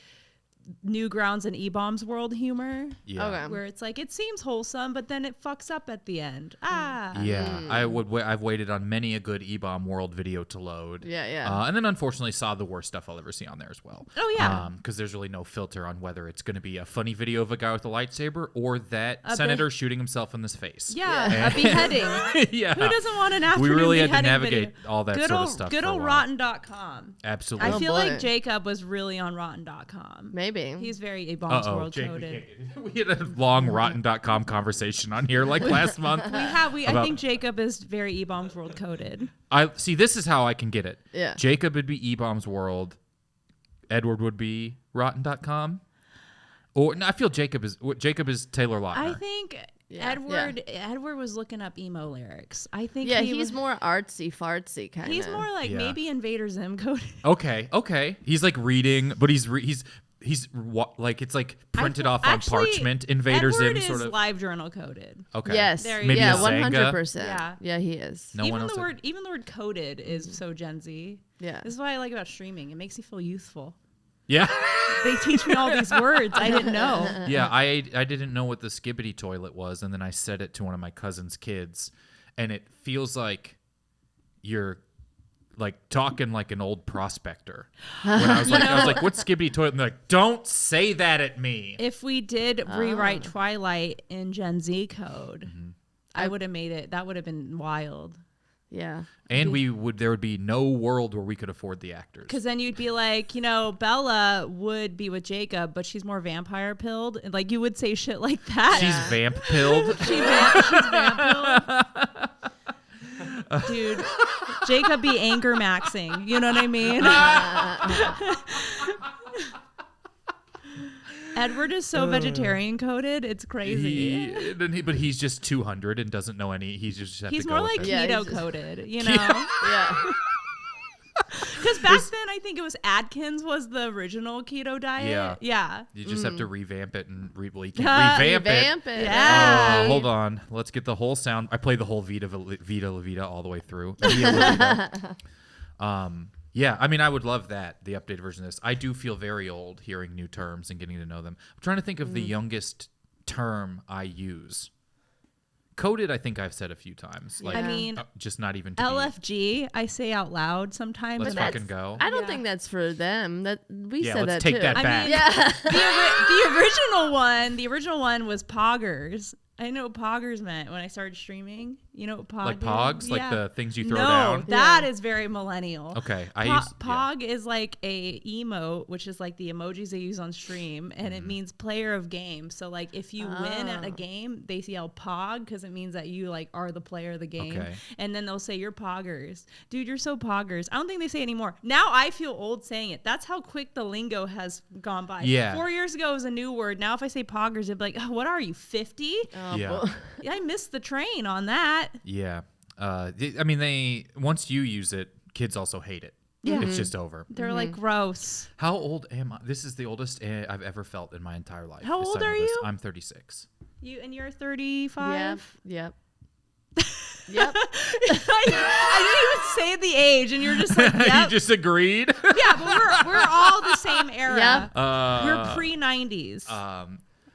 Speaker 4: Newgrounds and E-Bombs world humor.
Speaker 3: Yeah.
Speaker 2: Okay.
Speaker 4: Where it's like it seems wholesome, but then it fucks up at the end.
Speaker 3: Yeah. I've waited on many a good E-Bomb world video to load.
Speaker 2: Yeah.
Speaker 3: And then unfortunately saw the worst stuff I'll ever see on there as well.
Speaker 4: Oh yeah.
Speaker 3: Because there's really no filter on whether it's going to be a funny video of a guy with a lightsaber or that senator shooting himself in the face.
Speaker 4: Yeah. A beheading.
Speaker 3: Yeah.
Speaker 4: Who doesn't want an afternoon
Speaker 3: We really had to
Speaker 4: beheading
Speaker 3: navigate
Speaker 4: video?
Speaker 3: all that
Speaker 4: Good
Speaker 3: sort
Speaker 4: old,
Speaker 3: of stuff.
Speaker 4: Good old rotten.com.
Speaker 3: Absolutely.
Speaker 4: I feel
Speaker 2: boy.
Speaker 4: like Jacob was really on rotten.com.
Speaker 2: Maybe.
Speaker 4: He's very A-Bombs world
Speaker 3: Jake,
Speaker 4: coded.
Speaker 3: we had a long rotten.com conversation on here like last month.
Speaker 4: I think Jacob is very E-Bombs world coded.
Speaker 3: I see. This is how I can get it.
Speaker 2: Yeah.
Speaker 3: Jacob would be E-Bombs World. Edward would be rotten.com. Or no, I feel Jacob is Taylor Lautner.
Speaker 4: I think Edward was looking up emo lyrics. I think
Speaker 2: he's more artsy fartsy kind of.
Speaker 4: He's more like maybe Invader Zim coded.
Speaker 3: Okay. He's like reading, but he's like it's like printed off on parchment. Invader Zim
Speaker 4: Edward
Speaker 3: sort
Speaker 4: is
Speaker 3: of
Speaker 4: LiveJournal coded.
Speaker 3: Okay.
Speaker 2: Yes.
Speaker 3: Maybe
Speaker 2: yeah.
Speaker 3: a Zanga?
Speaker 2: 100%. Yeah, he is.
Speaker 3: No one else.
Speaker 4: Even the word coded is so Gen Z.
Speaker 2: Yeah.
Speaker 4: This is what I like about streaming. It makes you feel youthful.
Speaker 3: Yeah.
Speaker 4: They teach me all these words I didn't know.
Speaker 3: Yeah, I didn't know what the Skibbity toilet was, and then I said it to one of my cousin's kids, and it feels like you're like talking like an old prospector. When I was like, what's Skibbity toilet? And they're like, don't say that at me.
Speaker 4: If we did rewrite Twilight in Gen Z code, I would have made it. That would have been wild.
Speaker 2: Yeah.
Speaker 3: And there would be no world where we could afford the actors.
Speaker 4: Because then you'd be like, Bella would be with Jacob, but she's more vampire pilled. And like you would say shit like that.
Speaker 3: She's vamp pilled.
Speaker 4: She's vamp pilled. Dude, Jacob be anger maxing. You know what I mean? Edward is so vegetarian coded, it's crazy.
Speaker 3: But he's just 200 and doesn't know any. He's just have
Speaker 4: he's
Speaker 3: to go
Speaker 4: more
Speaker 3: with
Speaker 4: like
Speaker 3: it.
Speaker 4: keto coded, you know.
Speaker 2: Yeah.
Speaker 4: Because back then, I think it was Atkins was the original keto diet. Yeah.
Speaker 3: You just have to revamp it and revamp it.
Speaker 4: Yeah.
Speaker 3: Hold on. Let's get the whole sound. I played the whole Vita La Vida all the way through. Vita La Vida. Yeah, I mean, I would love that, the updated version of this. I do feel very old hearing new terms and getting to know them. I'm trying to think of the youngest term I use. Coded, I think I've said a few times. Like,
Speaker 4: I mean,
Speaker 3: just not even to
Speaker 4: LFG, I say out loud sometimes.
Speaker 3: Let's fucking go.
Speaker 2: I don't think that's for them. That we said
Speaker 3: let's
Speaker 2: that
Speaker 3: take
Speaker 2: too.
Speaker 3: that back.
Speaker 4: The original one was poggers. I know what poggers meant when I started streaming. You know what pog
Speaker 3: like
Speaker 4: is?
Speaker 3: pogs?
Speaker 4: Yeah.
Speaker 3: Like the things you throw
Speaker 4: no,
Speaker 3: down?
Speaker 4: That is very millennial.
Speaker 3: Okay.
Speaker 4: Pog is like a emote, which is like the emojis they use on stream, and it means player of game. So like if you win at a game, they yell pog because it means that you like are the player of the game.
Speaker 3: Okay.
Speaker 4: And then they'll say you're poggers. Dude, you're so poggers. I don't think they say it anymore. Now I feel old saying it. That's how quick the lingo has gone by.
Speaker 3: Yeah.
Speaker 4: 4 years ago it was a new word. Now if I say poggers, they'd be like, oh, what are you, 50?
Speaker 3: Yeah.
Speaker 4: I missed the train on that.
Speaker 3: Yeah. I mean, once you use it, kids also hate it.
Speaker 4: Yeah.
Speaker 3: It's just over.
Speaker 4: They're like, gross.
Speaker 3: How old am I? This is the oldest I've ever felt in my entire life.
Speaker 4: How old are you?
Speaker 3: I'm 36.
Speaker 4: And you're 35?
Speaker 2: Yep.
Speaker 4: I didn't even say the age, and you're just like, yep.
Speaker 3: You just agreed?
Speaker 4: Yeah, but we're all the same era.
Speaker 2: Yep.
Speaker 4: We're pre-90s.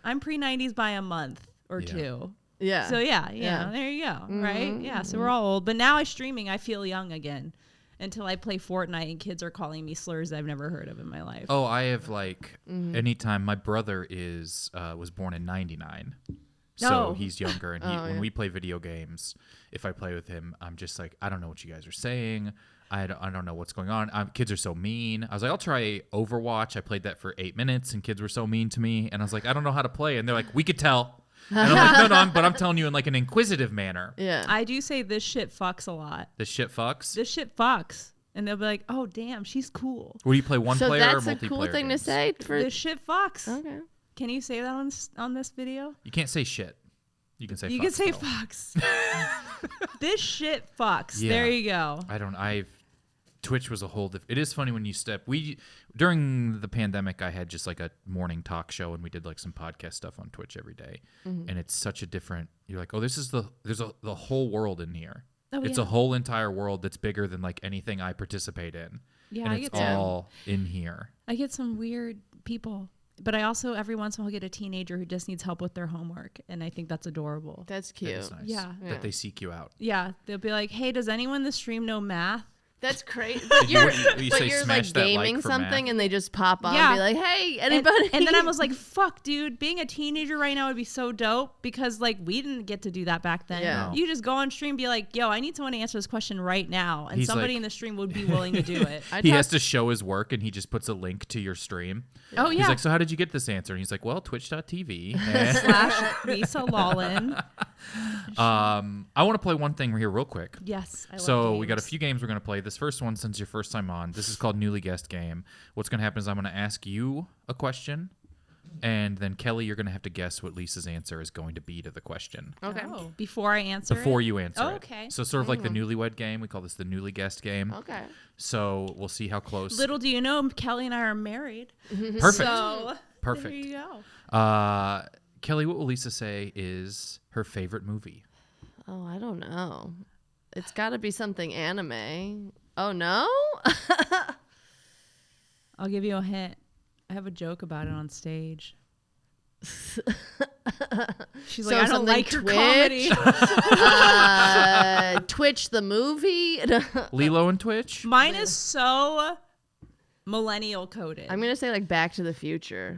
Speaker 4: I'm pre-90s by a month or two.
Speaker 2: Yeah.
Speaker 4: So yeah, there you go. Right? Yeah, so we're all old. But now I'm streaming, I feel young again. Until I play Fortnite and kids are calling me slurs I've never heard of in my life.
Speaker 3: Oh, I have like anytime my brother was born in 99. So he's younger, and when we play video games, if I play with him, I'm just like, I don't know what you guys are saying. I don't know what's going on. Kids are so mean. I was like, I'll try Overwatch. I played that for 8 minutes, and kids were so mean to me. And I was like, I don't know how to play. And they're like, we could tell. And I'm like, no, but I'm telling you in like an inquisitive manner.
Speaker 2: Yeah.
Speaker 4: I do say this shit fucks a lot.
Speaker 3: This shit fucks?
Speaker 4: This shit fucks. And they'll be like, oh, damn, she's cool.
Speaker 3: What do you play, one player or multiplayer?
Speaker 2: So that's a cool thing
Speaker 3: games?
Speaker 2: to say?
Speaker 4: This shit fucks.
Speaker 2: Okay.
Speaker 4: Can you say that on this video?
Speaker 3: You can't say shit. You can say
Speaker 4: You
Speaker 3: fucks.
Speaker 4: can say
Speaker 3: though.
Speaker 4: fucks. This shit fucks.
Speaker 3: Yeah.
Speaker 4: There you go.
Speaker 3: Twitch was a whole it is funny when you during the pandemic, I had just like a morning talk show, and we did like some podcast stuff on Twitch every day. And it's such a different, you're like, oh, there's the whole world in here. It's a whole entire world that's bigger than like anything I participate in.
Speaker 4: Yeah,
Speaker 3: and it's all in here.
Speaker 4: I get some weird people, but I also every once in a while get a teenager who just needs help with their homework, and I think that's adorable.
Speaker 2: That's cute.
Speaker 3: That is nice.
Speaker 4: Yeah.
Speaker 3: That they seek you out.
Speaker 4: Yeah, they'll be like, hey, does anyone in the stream know math?
Speaker 2: That's crazy. But you're
Speaker 3: smash
Speaker 2: like
Speaker 3: that
Speaker 2: gaming
Speaker 3: like for
Speaker 2: something,
Speaker 3: Mac.
Speaker 2: and they just pop on
Speaker 4: Yeah.
Speaker 2: and be like, hey, anybody?
Speaker 4: And then I was like, fuck, dude, being a teenager right now would be so dope, because like we didn't get to do that back then.
Speaker 2: Yeah.
Speaker 3: No.
Speaker 4: You just go on stream and be like, yo, I need someone to answer this question right now. And
Speaker 3: He's
Speaker 4: somebody
Speaker 3: like-
Speaker 4: in the stream would be willing to do it.
Speaker 3: He has to show his work, and he just puts a link to your stream.
Speaker 4: Oh, yeah.
Speaker 3: He's like, so how did you get this answer? And he's like, well, twitch.tv.
Speaker 4: / Lisa Wallen.
Speaker 3: I want to play one thing here real quick.
Speaker 4: Yes. I love
Speaker 3: So we got a
Speaker 4: games.
Speaker 3: few games we're going to play. This first one, since your first time on, this is called Newly Guessed Game. What's going to happen is I'm going to ask you a question, and then Kelly, you're going to have to guess what Lisa's answer is going to be to the question.
Speaker 2: Okay.
Speaker 4: Oh, before I answer
Speaker 3: Before
Speaker 4: it?
Speaker 3: you answer it.
Speaker 4: Okay.
Speaker 3: So sort of like the newlywed game. We call this the Newly Guessed Game.
Speaker 2: Okay.
Speaker 3: So we'll see how close.
Speaker 4: Little do you know, Kelly and I are married.
Speaker 3: Perfect.
Speaker 4: So
Speaker 3: Perfect.
Speaker 4: there you go.
Speaker 3: Kelly, what will Lisa say is her favorite movie?
Speaker 2: Oh, I don't know. It's got to be something anime. Oh, no?
Speaker 4: I'll give you a hint. I have a joke about it on stage. She's like, I don't like your comedy.
Speaker 2: Twitch the movie?
Speaker 3: Lilo and Twitch?
Speaker 4: Mine is so millennial coded.
Speaker 2: I'm going to say like Back to the Future.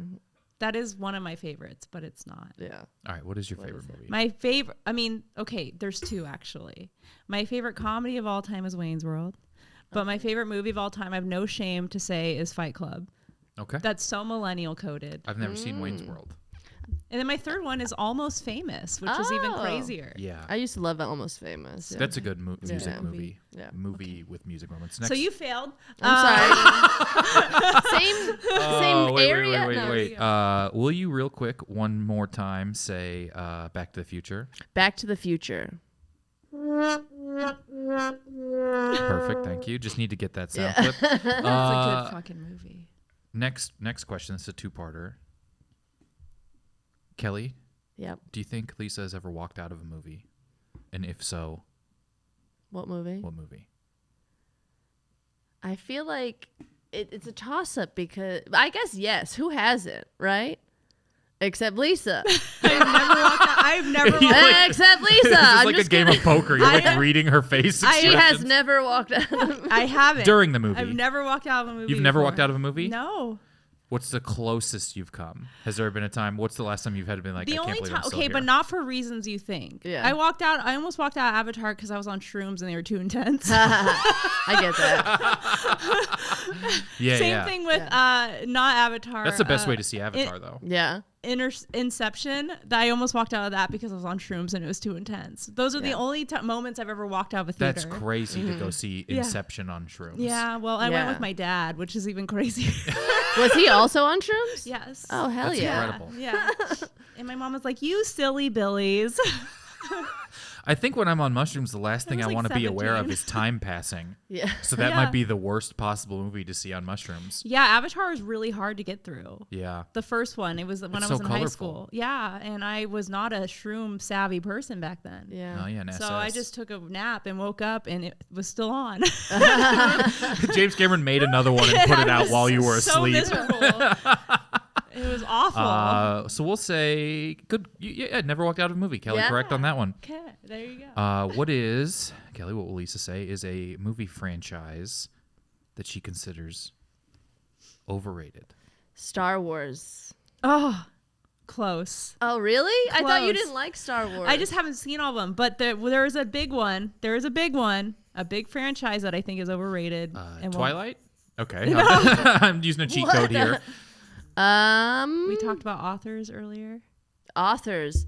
Speaker 4: That is one of my favorites, but it's not.
Speaker 2: Yeah.
Speaker 3: All right, what is your favorite movie?
Speaker 4: My favorite, I mean, okay, there's two actually. My favorite comedy of all time is Wayne's World. But my favorite movie of all time, I have no shame to say, is Fight Club.
Speaker 3: Okay.
Speaker 4: That's so millennial coded.
Speaker 3: I've never seen Wayne's World.
Speaker 4: And then my third one is Almost Famous, which is even
Speaker 2: Oh.
Speaker 4: crazier.
Speaker 3: Yeah.
Speaker 2: I used to love Almost Famous. Yeah.
Speaker 3: That's a good music
Speaker 2: Yeah.
Speaker 3: movie.
Speaker 2: Yeah.
Speaker 3: Movie with music moments. Next.
Speaker 4: So you failed.
Speaker 2: I'm sorry. Same
Speaker 3: wait,
Speaker 2: area.
Speaker 3: Wait.
Speaker 2: No.
Speaker 3: Will you real quick one more time say Back to the Future?
Speaker 2: Back to the Future.
Speaker 3: Perfect. Perfect. Thank you. Just need to get that sound clip.
Speaker 4: That's a good fucking movie.
Speaker 3: Next question. This is a two-parter. Kelly?
Speaker 2: Yep.
Speaker 3: Do you think Lisa has ever walked out of a movie? And if so,
Speaker 2: what movie?
Speaker 3: What movie?
Speaker 2: I feel like it's a toss-up because I guess yes. Who hasn't, right? Except Lisa.
Speaker 4: I've never walked out.
Speaker 2: Except Lisa.
Speaker 3: This is
Speaker 2: I'm
Speaker 3: like a
Speaker 2: just
Speaker 3: game of poker. You're like reading her face.
Speaker 2: She has never walked out.
Speaker 4: I haven't.
Speaker 3: During the movie.
Speaker 4: I've never walked out of a movie.
Speaker 3: You've never
Speaker 4: before.
Speaker 3: walked out of a movie?
Speaker 4: No.
Speaker 3: What's the closest you've come? Has there been a time? What's the last time you've had to be like,
Speaker 4: The
Speaker 3: I can't
Speaker 4: only
Speaker 3: believe
Speaker 4: time,
Speaker 3: I'm still
Speaker 4: okay,
Speaker 3: here?
Speaker 4: but not for reasons you think.
Speaker 2: Yeah.
Speaker 4: I almost walked out of Avatar because I was on shrooms and they were too intense.
Speaker 2: I get that.
Speaker 3: Same
Speaker 4: thing with not Avatar.
Speaker 3: That's the best way to see Avatar, though.
Speaker 2: Yeah.
Speaker 4: Inception, that I almost walked out of that because I was on shrooms and it was too intense. Those are the only moments I've ever walked out of a theater.
Speaker 3: That's crazy to go see Inception on shrooms.
Speaker 4: Yeah, well, I went with my dad, which is even crazier.
Speaker 2: Was he also on shrooms?
Speaker 4: Yes.
Speaker 2: Oh, hell
Speaker 3: That's
Speaker 2: yeah.
Speaker 3: incredible.
Speaker 4: Yeah. And my mom was like, "You silly billies."
Speaker 3: I think when I'm on mushrooms, the last thing I
Speaker 4: was like
Speaker 3: want to be aware of
Speaker 4: 17.
Speaker 3: is time passing.
Speaker 2: Yeah.
Speaker 3: So that
Speaker 4: Yeah.
Speaker 3: might be the worst possible movie to see on mushrooms.
Speaker 4: Yeah, Avatar is really hard to get through.
Speaker 3: Yeah.
Speaker 4: The first one, it was when
Speaker 3: It's
Speaker 4: I was
Speaker 3: so
Speaker 4: in high
Speaker 3: colorful.
Speaker 4: school. Yeah, and I was not a shroom savvy person back then.
Speaker 2: Yeah.
Speaker 3: Oh, yeah, an
Speaker 4: So
Speaker 3: SS.
Speaker 4: I just took a nap and woke up and it was still on.
Speaker 3: James Cameron made another one and put it out while you were
Speaker 4: so
Speaker 3: asleep.
Speaker 4: miserable. It was awful.
Speaker 3: So we'll say good. Yeah, never walked out of a movie. Kelly,
Speaker 2: Yeah.
Speaker 3: correct on that one.
Speaker 4: Okay, there you go.
Speaker 3: What is Kelly? What will Lisa say is a movie franchise that she considers overrated?
Speaker 2: Star Wars.
Speaker 4: Oh, close.
Speaker 2: Oh, really? I thought you
Speaker 4: Close.
Speaker 2: didn't like Star Wars.
Speaker 4: I just haven't seen all of them, but there is a big one. There is a big one, a big franchise that I think is overrated. And
Speaker 3: Twilight. Okay, I'm using a cheat code here.
Speaker 4: we talked about authors earlier.
Speaker 2: Authors.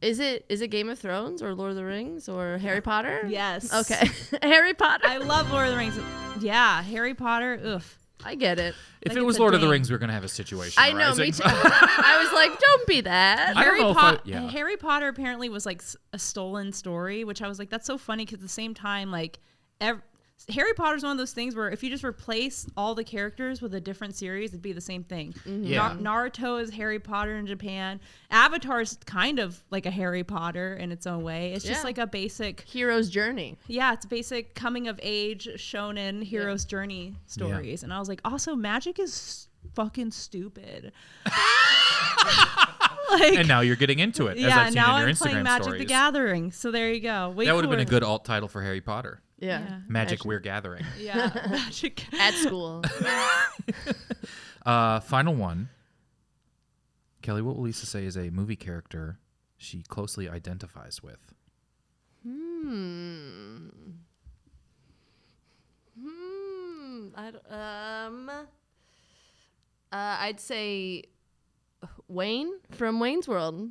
Speaker 2: Is it Game of Thrones or Lord of the Rings or Harry Potter?
Speaker 4: Yes.
Speaker 2: Okay. Harry Potter.
Speaker 4: I love Lord of the Rings. Yeah, Harry Potter. Ugh.
Speaker 2: I get it.
Speaker 3: If
Speaker 4: Like
Speaker 3: it was
Speaker 4: it's a
Speaker 3: Lord of the
Speaker 4: ding.
Speaker 3: Rings, we're gonna have a situation.
Speaker 2: I know, me
Speaker 3: arising.
Speaker 2: too. I was like, don't be that.
Speaker 3: I don't know if I- yeah.
Speaker 4: Harry Potter apparently was like a stolen story, which I was like, that's so funny because at the same time, like, Harry Potter's one of those things where if you just replace all the characters with a different series, it'd be the same thing.
Speaker 3: Yeah.
Speaker 4: Naruto is Harry Potter in Japan. Avatar is kind of like a Harry Potter in its own way. It's just like a basic
Speaker 2: Hero's journey.
Speaker 4: Yeah, it's basic coming of age shonen hero's journey stories. And I was like, also magic is fucking stupid. Like,
Speaker 3: And now you're getting into it, as
Speaker 4: yeah,
Speaker 3: I've seen
Speaker 4: now
Speaker 3: in your
Speaker 4: I'm
Speaker 3: Instagram
Speaker 4: playing Magic
Speaker 3: stories.
Speaker 4: the Gathering. So there you go. Way
Speaker 3: That would have been a
Speaker 4: cooler.
Speaker 3: good alt title for Harry Potter.
Speaker 2: Yeah.
Speaker 3: Magic We're Gathering.
Speaker 4: Yeah, magic.
Speaker 2: At school.
Speaker 3: Final one. Kelly, what will Lisa say is a movie character she closely identifies with?
Speaker 2: I'd say Wayne from Wayne's World.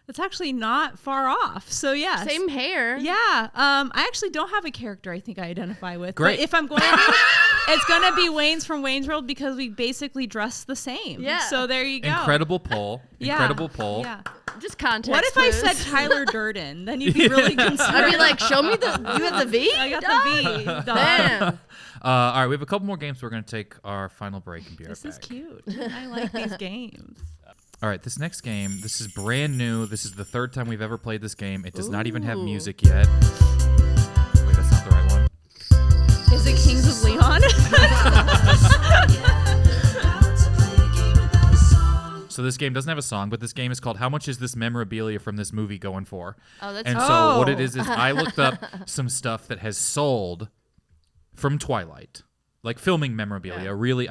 Speaker 4: That's actually not far off. So yes.
Speaker 2: Same hair.
Speaker 4: Yeah. I actually don't have a character I think I identify with.
Speaker 3: Great.
Speaker 4: But if I'm going to, it's going to be Wayne's from Wayne's World because we basically dress the same.
Speaker 2: Yeah.
Speaker 4: So there you go.
Speaker 3: Incredible pull.
Speaker 4: Yeah.
Speaker 3: Incredible pull.
Speaker 4: Yeah.
Speaker 2: Just context.
Speaker 4: What if I
Speaker 2: clues.
Speaker 4: said Tyler Durden? Then you'd be really concerned.
Speaker 2: I'd be like, show me you have the V?
Speaker 4: I got the V. Dog.
Speaker 2: Damn.
Speaker 3: All right, we have a couple more games. We're going to take our final break and be right
Speaker 4: This
Speaker 3: back.
Speaker 4: is cute. I like these games.
Speaker 3: All right, this next game, this is brand new. This is the third time we've ever played this game. It does not even have
Speaker 2: Ooh.
Speaker 3: music yet. Wait, that's not the right one.
Speaker 4: Is it Kings of Leon?
Speaker 3: So this game doesn't have a song, but this game is called How Much Is This Memorabilia from This Movie Going For?
Speaker 2: Oh, that's
Speaker 3: And so what it is I looked up some stuff that has sold from Twilight. Like filming memorabilia, really,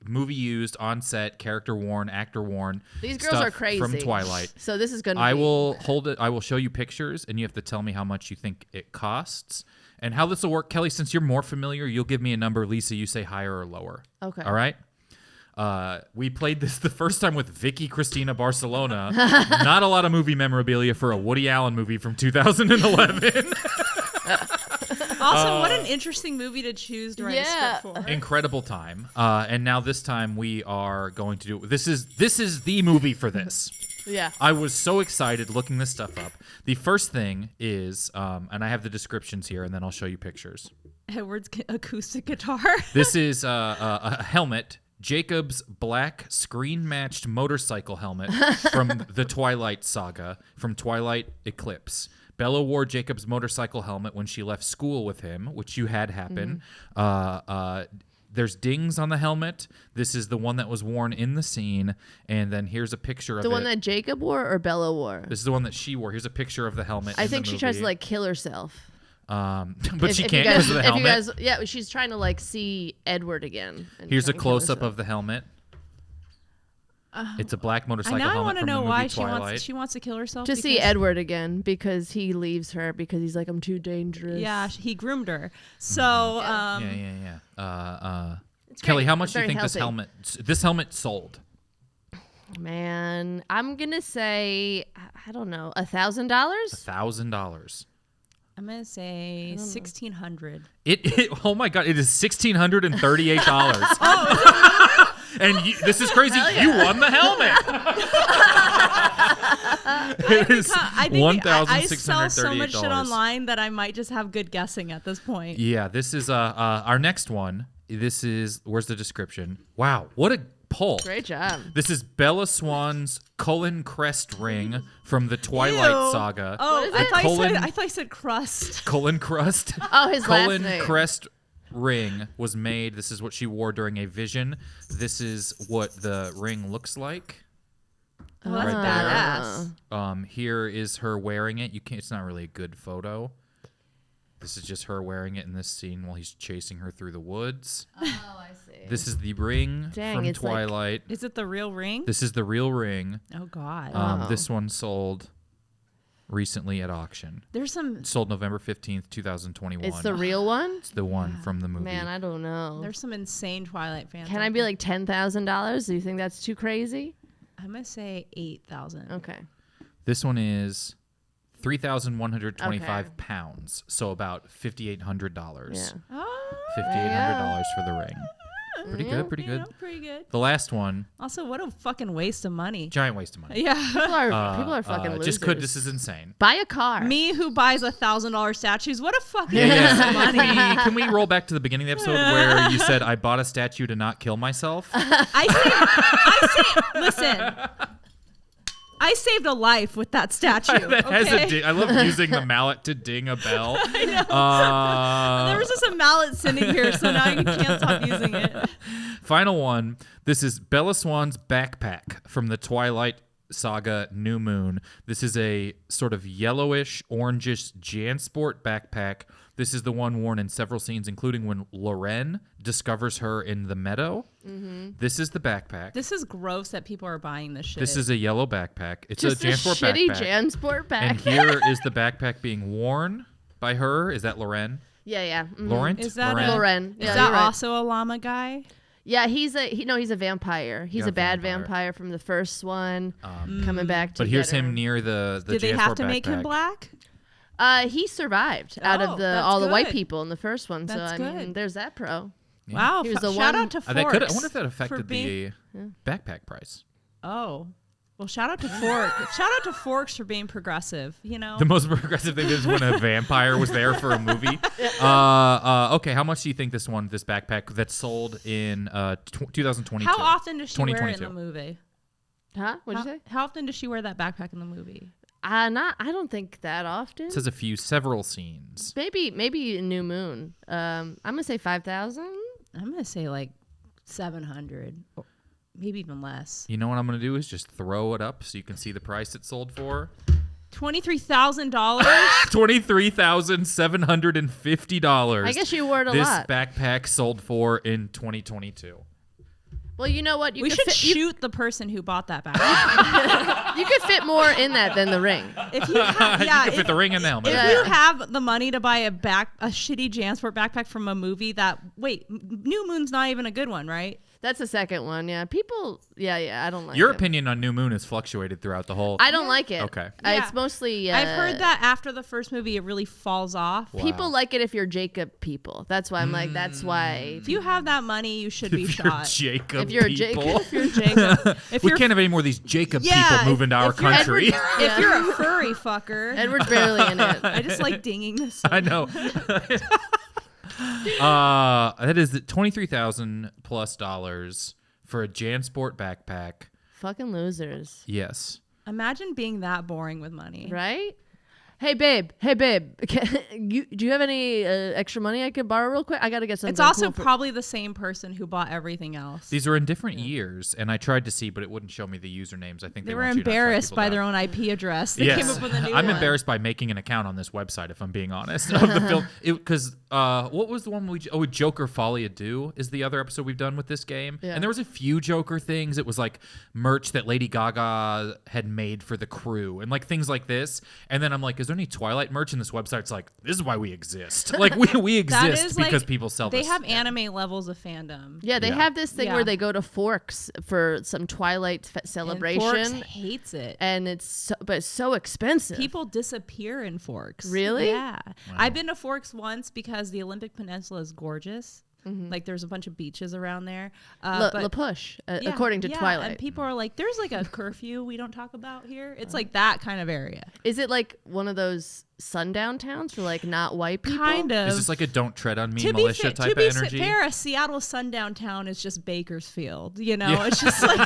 Speaker 3: movie used, on set, character worn, actor worn.
Speaker 2: These girls
Speaker 3: stuff
Speaker 2: are crazy.
Speaker 3: from Twilight.
Speaker 2: So this is going to
Speaker 3: I will hold it. I will show you pictures, and you have to tell me how much you think it costs and how this will work. Kelly, since you're more familiar, you'll give me a number. Lisa, you say higher or lower.
Speaker 2: Okay.
Speaker 3: All right. We played this the first time with Vicky Cristina Barcelona. Not a lot of movie memorabilia for a Woody Allen movie from 2011.
Speaker 4: Also, what an interesting movie to choose to write a script for.
Speaker 3: Incredible time. And now this time we are going to do this is the movie for this.
Speaker 2: Yeah.
Speaker 3: I was so excited looking this stuff up. The first thing is, and I have the descriptions here, and then I'll show you pictures.
Speaker 4: Edward's acoustic guitar.
Speaker 3: This is a helmet. Jacob's black screen-matched motorcycle helmet from the Twilight saga, from Twilight Eclipse. Bella wore Jacob's motorcycle helmet when she left school with him, which you had happen. There's dings on the helmet. This is the one that was worn in the scene. And then here's a picture of it.
Speaker 2: The one that Jacob wore or Bella wore?
Speaker 3: This is the one that she wore. Here's a picture of the helmet.
Speaker 2: I think she tries to like kill herself.
Speaker 3: But she can't because of the helmet.
Speaker 2: Yeah, she's trying to like see Edward again.
Speaker 3: Here's a close-up of the helmet. It's a black motorcycle helmet.
Speaker 4: I want to know why
Speaker 3: she
Speaker 4: wants to kill herself.
Speaker 2: To see Edward again because he leaves her because he's like, I'm too dangerous.
Speaker 4: Yeah, he groomed her. So
Speaker 3: Kelly, how much do you think this helmet sold?
Speaker 2: Man, I'm gonna say I don't know, $1,000.
Speaker 3: $1,000.
Speaker 4: I'm gonna say $1,600.
Speaker 3: Oh my God! It is $1,638. And this is crazy. Yeah. You won the helmet. It is $1,638.
Speaker 4: I sell so much shit online that I might just have good guessing at this point.
Speaker 3: Yeah, this is our next one. This is where's the description? Wow, what a pull!
Speaker 2: Great job.
Speaker 3: This is Bella Swan's Cullen crest ring from the Twilight saga.
Speaker 4: Oh, I thought you said crust.
Speaker 3: Cullen crust.
Speaker 2: Oh, his
Speaker 3: Cullen
Speaker 2: last name.
Speaker 3: crest ring was made. This is what she wore during a vision. This is what the ring looks like.
Speaker 4: Oh, that's badass.
Speaker 3: Here is her wearing it. It's not really a good photo. This is just her wearing it in this scene while he's chasing her through the woods.
Speaker 2: Oh, I see.
Speaker 3: This is the ring from Twilight.
Speaker 4: Is it the real ring?
Speaker 3: This is the real ring.
Speaker 4: Oh, God.
Speaker 3: This one sold recently at auction. Sold November 15th, 2021.
Speaker 2: It's the real one?
Speaker 3: It's the one from the movie.
Speaker 2: Man, I don't know.
Speaker 4: There's some insane Twilight fans.
Speaker 2: Can I be like $10,000? Do you think that's too crazy?
Speaker 4: I'm going to say 8,000.
Speaker 2: Okay.
Speaker 3: This one is 3,125 pounds, so about $5,800.
Speaker 2: Yeah.
Speaker 3: $5,800 for the ring. Pretty good.
Speaker 4: Pretty good.
Speaker 3: The last one.
Speaker 4: Also, what a fucking waste of money.
Speaker 3: Giant waste of money.
Speaker 4: Yeah.
Speaker 2: People are fucking losers.
Speaker 3: This is insane.
Speaker 2: Buy a car.
Speaker 4: Me who buys $1,000 statues. What a fucking
Speaker 3: waste of money. Can we roll back to the beginning of the episode where you said I bought a statue to not kill myself?
Speaker 4: Listen. I saved a life with that statue.
Speaker 3: I love using the mallet to ding a bell.
Speaker 4: I know. There was just a mallet sitting here, so now you can't stop using it.
Speaker 3: Final one. This is Bella Swan's backpack from the Twilight saga New Moon. This is a sort of yellowish, orangish JanSport backpack. This is the one worn in several scenes, including when Loren discovers her in the meadow. Mm-hmm. This is the backpack.
Speaker 4: This is gross that people are buying this shit.
Speaker 3: This is a yellow backpack. It's
Speaker 2: just
Speaker 3: a JanSport backpack.
Speaker 2: Shitty JanSport backpack.
Speaker 3: And here is the backpack being worn by her. Is that Loren?
Speaker 2: Yeah. Mm-hmm.
Speaker 3: Laurent?
Speaker 4: Is that
Speaker 2: Loren?
Speaker 4: Is that also a llama guy?
Speaker 2: Yeah, he's a vampire. He's a bad vampire from the first one, coming back to.
Speaker 3: But here's him near the
Speaker 4: Did they have to make him black?
Speaker 2: He survived out of all the white people in the first one.
Speaker 4: That's
Speaker 2: I mean, there's that pro.
Speaker 3: Yeah.
Speaker 4: Wow!
Speaker 2: He was the
Speaker 4: shout
Speaker 2: one.
Speaker 4: out to Forks.
Speaker 3: I wonder if that affected the backpack price.
Speaker 4: Oh. Well, shout out to Forks. Shout out to Forks for being progressive. You know,
Speaker 3: the most progressive thing is when a vampire was there for a movie. Okay, how much do you think this backpack that's sold in 2022?
Speaker 4: How often does she wear it in the movie?
Speaker 2: Huh? What'd you say?
Speaker 4: How often does she wear that backpack in the movie?
Speaker 2: I don't think that often.
Speaker 3: It says several scenes.
Speaker 2: Maybe New Moon. I'm gonna say 5,000.
Speaker 4: I'm gonna say like 700. Maybe even less.
Speaker 3: You know what I'm going to do is just throw it up so you can see the price it sold for.
Speaker 4: $23,000.
Speaker 3: $23,750.
Speaker 2: I guess you wore it a
Speaker 3: This
Speaker 2: lot.
Speaker 3: backpack sold for in 2022.
Speaker 2: Well, you know what?
Speaker 4: We should shoot the person who bought that backpack.
Speaker 2: You could fit more in that than the ring.
Speaker 4: If you have,
Speaker 3: you could fit the ring and the helmet.
Speaker 4: If you have the money to buy a shitty JanSport backpack from a movie New Moon's not even a good one, right?
Speaker 2: That's the second one, yeah. People, I don't like it.
Speaker 3: Your opinion on New Moon has fluctuated throughout the whole...
Speaker 2: I don't like it.
Speaker 3: Okay.
Speaker 2: It's mostly...
Speaker 4: I've heard that after the first movie, it really falls off.
Speaker 2: Wow. People like it if you're Jacob people. That's why I'm like, that's why...
Speaker 4: If you have that money, you should be shot.
Speaker 3: If you're Jacob.
Speaker 4: We
Speaker 3: can't have any more of these Jacob people move into our country.
Speaker 4: If you're a furry fucker...
Speaker 2: Edward's barely in it.
Speaker 4: I just like dinging this.
Speaker 3: I know. That is $23,000 plus for a JanSport backpack.
Speaker 2: Fucking losers.
Speaker 3: Yes.
Speaker 4: Imagine being that boring with money.
Speaker 2: Right? Hey babe, do you have any extra money I could borrow real quick? I gotta get something.
Speaker 4: It's also
Speaker 2: cool
Speaker 4: probably the same person who bought everything else.
Speaker 3: These were in different years, and I tried to see, but it wouldn't show me the usernames. I think
Speaker 4: they were embarrassed by their own IP address. They came up with a new
Speaker 3: I'm
Speaker 4: one.
Speaker 3: embarrassed by making an account on this website, if I'm being honest, of the film. Because what was the one Joker Folie à Deux is the other episode we've done with this game.
Speaker 2: Yeah.
Speaker 3: And there was a few Joker things. It was like merch that Lady Gaga had made for the crew and like things like this. And then I'm like, is there any Twilight merch? And this website's like, this is why we exist. Like we exist because people sell this.
Speaker 4: They have anime levels of fandom.
Speaker 2: Yeah, they have this thing where they go to Forks for some Twilight celebration.
Speaker 4: And Forks hates it.
Speaker 2: And it's so expensive.
Speaker 4: People disappear in Forks.
Speaker 2: Really?
Speaker 4: Yeah. Wow. I've been to Forks once because the Olympic Peninsula is gorgeous. Mm-hmm. Like there's a bunch of beaches around there.
Speaker 2: La Push, according to Twilight.
Speaker 4: And people are like, there's like a curfew we don't talk about here. It's like that kind of area.
Speaker 2: Is it like one of those sundown towns for like not white people?
Speaker 4: Kind of.
Speaker 3: Is this like a don't tread on me militia type of energy?
Speaker 4: To be fair, a Seattle sundown town is just Bakersfield. You know, it's just like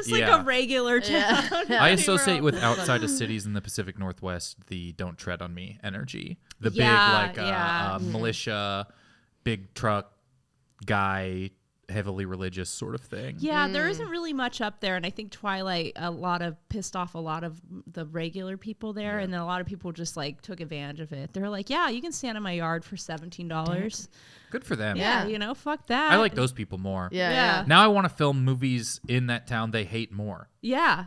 Speaker 4: like a regular town.
Speaker 2: Yeah.
Speaker 3: I associate with outside of cities in the Pacific Northwest the don't tread on me energy. The big militia, big truck guy, heavily religious sort of thing.
Speaker 4: Yeah, there isn't really much up there, and I think Twilight pissed off a lot of the regular people there, and then a lot of people just like took advantage of it. They're like, yeah, you can stand in my yard for $17.
Speaker 3: Good for them.
Speaker 4: Yeah, fuck that.
Speaker 3: I like those people more.
Speaker 2: Yeah.
Speaker 3: Now I want to film movies in that town they hate more.
Speaker 4: Yeah.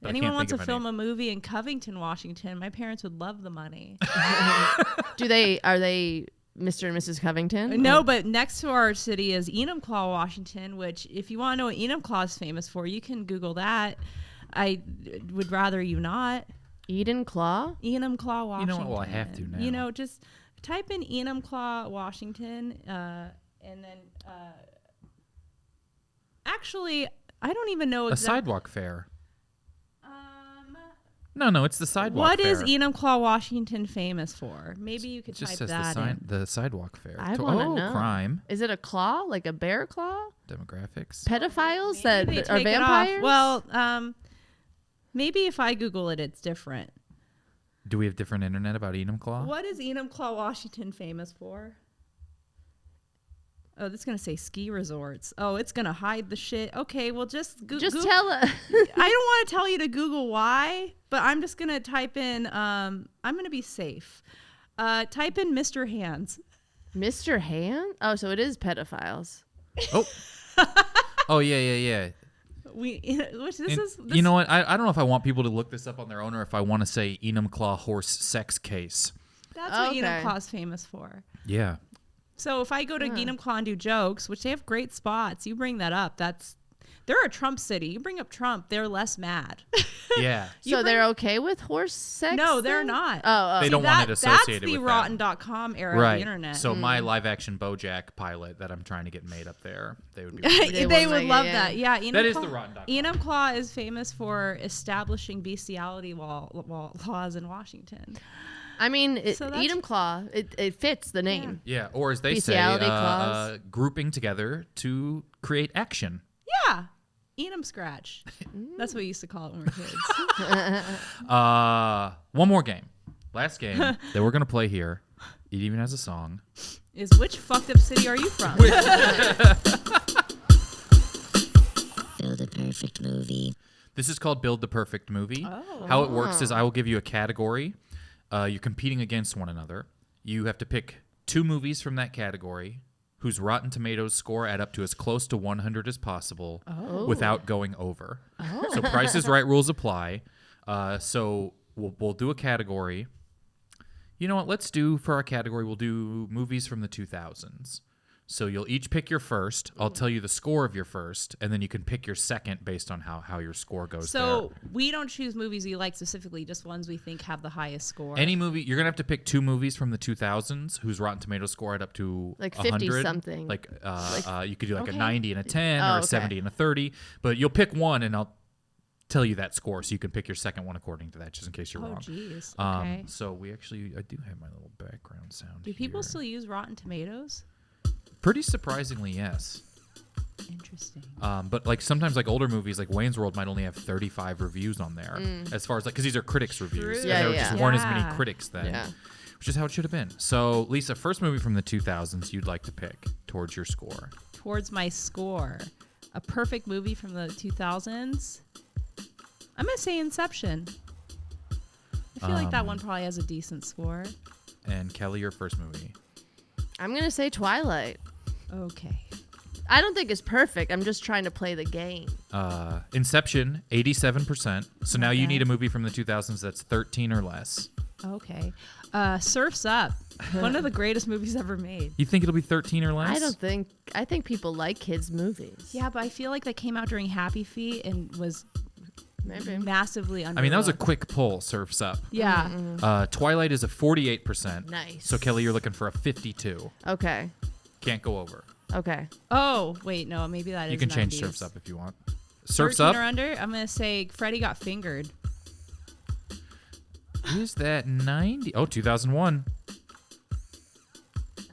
Speaker 3: But
Speaker 4: anyone wants to film a movie in Covington, Washington, my parents would love the money.
Speaker 2: Are they Mr. and Mrs. Covington?
Speaker 4: No, but next to our city is Enumclaw, Washington, which if you want to know what Enumclaw is famous for, you can Google that. I would rather you not.
Speaker 2: Enumclaw,
Speaker 4: Washington.
Speaker 3: You know what? Well, I have to now.
Speaker 4: You know, just type in Enumclaw, Washington, and then actually, I don't even know
Speaker 3: exactly. A sidewalk fair. No, it's the sidewalk
Speaker 4: What
Speaker 3: fair.
Speaker 4: Is Enumclaw, Washington famous for? Maybe you could
Speaker 3: just
Speaker 4: type
Speaker 3: says
Speaker 4: that in.
Speaker 3: The sidewalk fair.
Speaker 2: I want to know.
Speaker 3: Crime.
Speaker 2: Is it a claw, like a bear claw?
Speaker 3: Demographics.
Speaker 2: Pedophiles that are vampires?
Speaker 4: Well, maybe if I Google it, it's different.
Speaker 3: Do we have different internet about Enumclaw?
Speaker 4: What is Enumclaw, Washington famous for? Oh, this is going to say ski resorts. Oh, it's going to hide the shit. Okay, well, just
Speaker 2: tell us.
Speaker 4: I don't want to tell you to Google why, but I'm just going to type in, I'm going to be safe. Type in Mr. Hands.
Speaker 2: Mr. Hand? Oh, so it is pedophiles.
Speaker 3: Oh. Oh, yeah.
Speaker 4: You
Speaker 3: know what? I don't know if I want people to look this up on their own or if I want to say Enumclaw horse sex case.
Speaker 4: That's what Enumclaw's famous for.
Speaker 3: Yeah.
Speaker 4: So if I go to Enumclaw and do jokes, which they have great spots, you bring that up. They're a Trump city. You bring up Trump, they're less mad.
Speaker 3: Yeah.
Speaker 2: So they're okay with horse sex?
Speaker 4: No, they're not.
Speaker 2: Oh.
Speaker 3: They don't want it associated with that.
Speaker 4: That's the rotten.com era of the internet.
Speaker 3: So my live action BoJack pilot that I'm trying to get made up there, they would be
Speaker 4: they would love that. Yeah,
Speaker 3: that is the rotten.com.
Speaker 4: Enumclaw is famous for establishing bestiality laws in Washington.
Speaker 2: I mean, Enumclaw, it fits the name.
Speaker 3: Yeah, or as they say, grouping together to create action.
Speaker 4: Yeah, Enum Scratch. That's what we used to call it when we were kids.
Speaker 3: One more game. Last game that we're going to play here. It even has a song.
Speaker 4: Is which fucked up city are you from?
Speaker 1: Build a perfect movie.
Speaker 3: This is called Build the Perfect Movie.
Speaker 4: Oh.
Speaker 3: How it works is I will give you a category. You're competing against one another. You have to pick 2 movies from that category whose Rotten Tomatoes score add up to as close to 100 as possible without going over. So Price is Right rules apply. So we'll do a category. You know what? Let's do, for our category, we'll do movies from the 2000s. So you'll each pick your first. I'll tell you the score of your first, and then you can pick your second based on how your score goes.
Speaker 4: So we don't choose movies we like specifically, just ones we think have the highest score.
Speaker 3: Any movie, you're going to have to pick 2 movies from the 2000s whose Rotten Tomatoes score add up to
Speaker 2: like
Speaker 3: 100.
Speaker 2: 50-something.
Speaker 3: Like, you could do like a 90 and a 10 or a 70 and a 30. But you'll pick one, and tell you that score so you can pick your second one according to that, just in case you're wrong.
Speaker 4: Oh, jeez. Okay.
Speaker 3: So I do have my little background sound.
Speaker 4: Do people still use Rotten Tomatoes?
Speaker 3: Pretty surprisingly, yes.
Speaker 4: Interesting.
Speaker 3: But like sometimes like older movies like Wayne's World might only have 35 reviews on there as far as like because these are critics reviews.
Speaker 4: True.
Speaker 3: And there just weren't as many
Speaker 4: Yeah.
Speaker 3: critics then.
Speaker 2: Yeah.
Speaker 3: Which is how it should have been. So Lisa, first movie from the 2000s you'd like to pick towards your score.
Speaker 4: Towards my score, a perfect movie from the 2000s. I'm gonna say Inception. I feel like that one probably has a decent score.
Speaker 3: And Kelly, your first movie.
Speaker 2: I'm going to say Twilight.
Speaker 4: Okay.
Speaker 2: I don't think it's perfect. I'm just trying to play the game.
Speaker 3: Inception, 87%. So now you
Speaker 4: Okay.
Speaker 3: need a movie from the 2000s that's 13 or less.
Speaker 4: Okay. Surf's Up. One of the greatest movies ever made.
Speaker 3: You think it'll be 13 or less?
Speaker 2: I think people like kids' movies.
Speaker 4: Yeah, but I feel like that came out during Happy Feet and was
Speaker 2: Maybe.
Speaker 4: massively underlooked.
Speaker 3: I mean, that was a quick pull, Surf's Up.
Speaker 4: Yeah.
Speaker 3: Twilight is a 48%.
Speaker 2: Nice.
Speaker 3: So Kelly, you're looking for a 52.
Speaker 2: Okay.
Speaker 3: Can't go over.
Speaker 2: Okay.
Speaker 4: Oh, wait, no, maybe that is
Speaker 3: You can change
Speaker 4: 90s.
Speaker 3: Surf's Up if you want. Surf's
Speaker 4: 13
Speaker 3: Up.
Speaker 4: or under? I'm going to say Freddie Got Fingered.
Speaker 3: Is that 90? Oh, 2001.
Speaker 2: I'm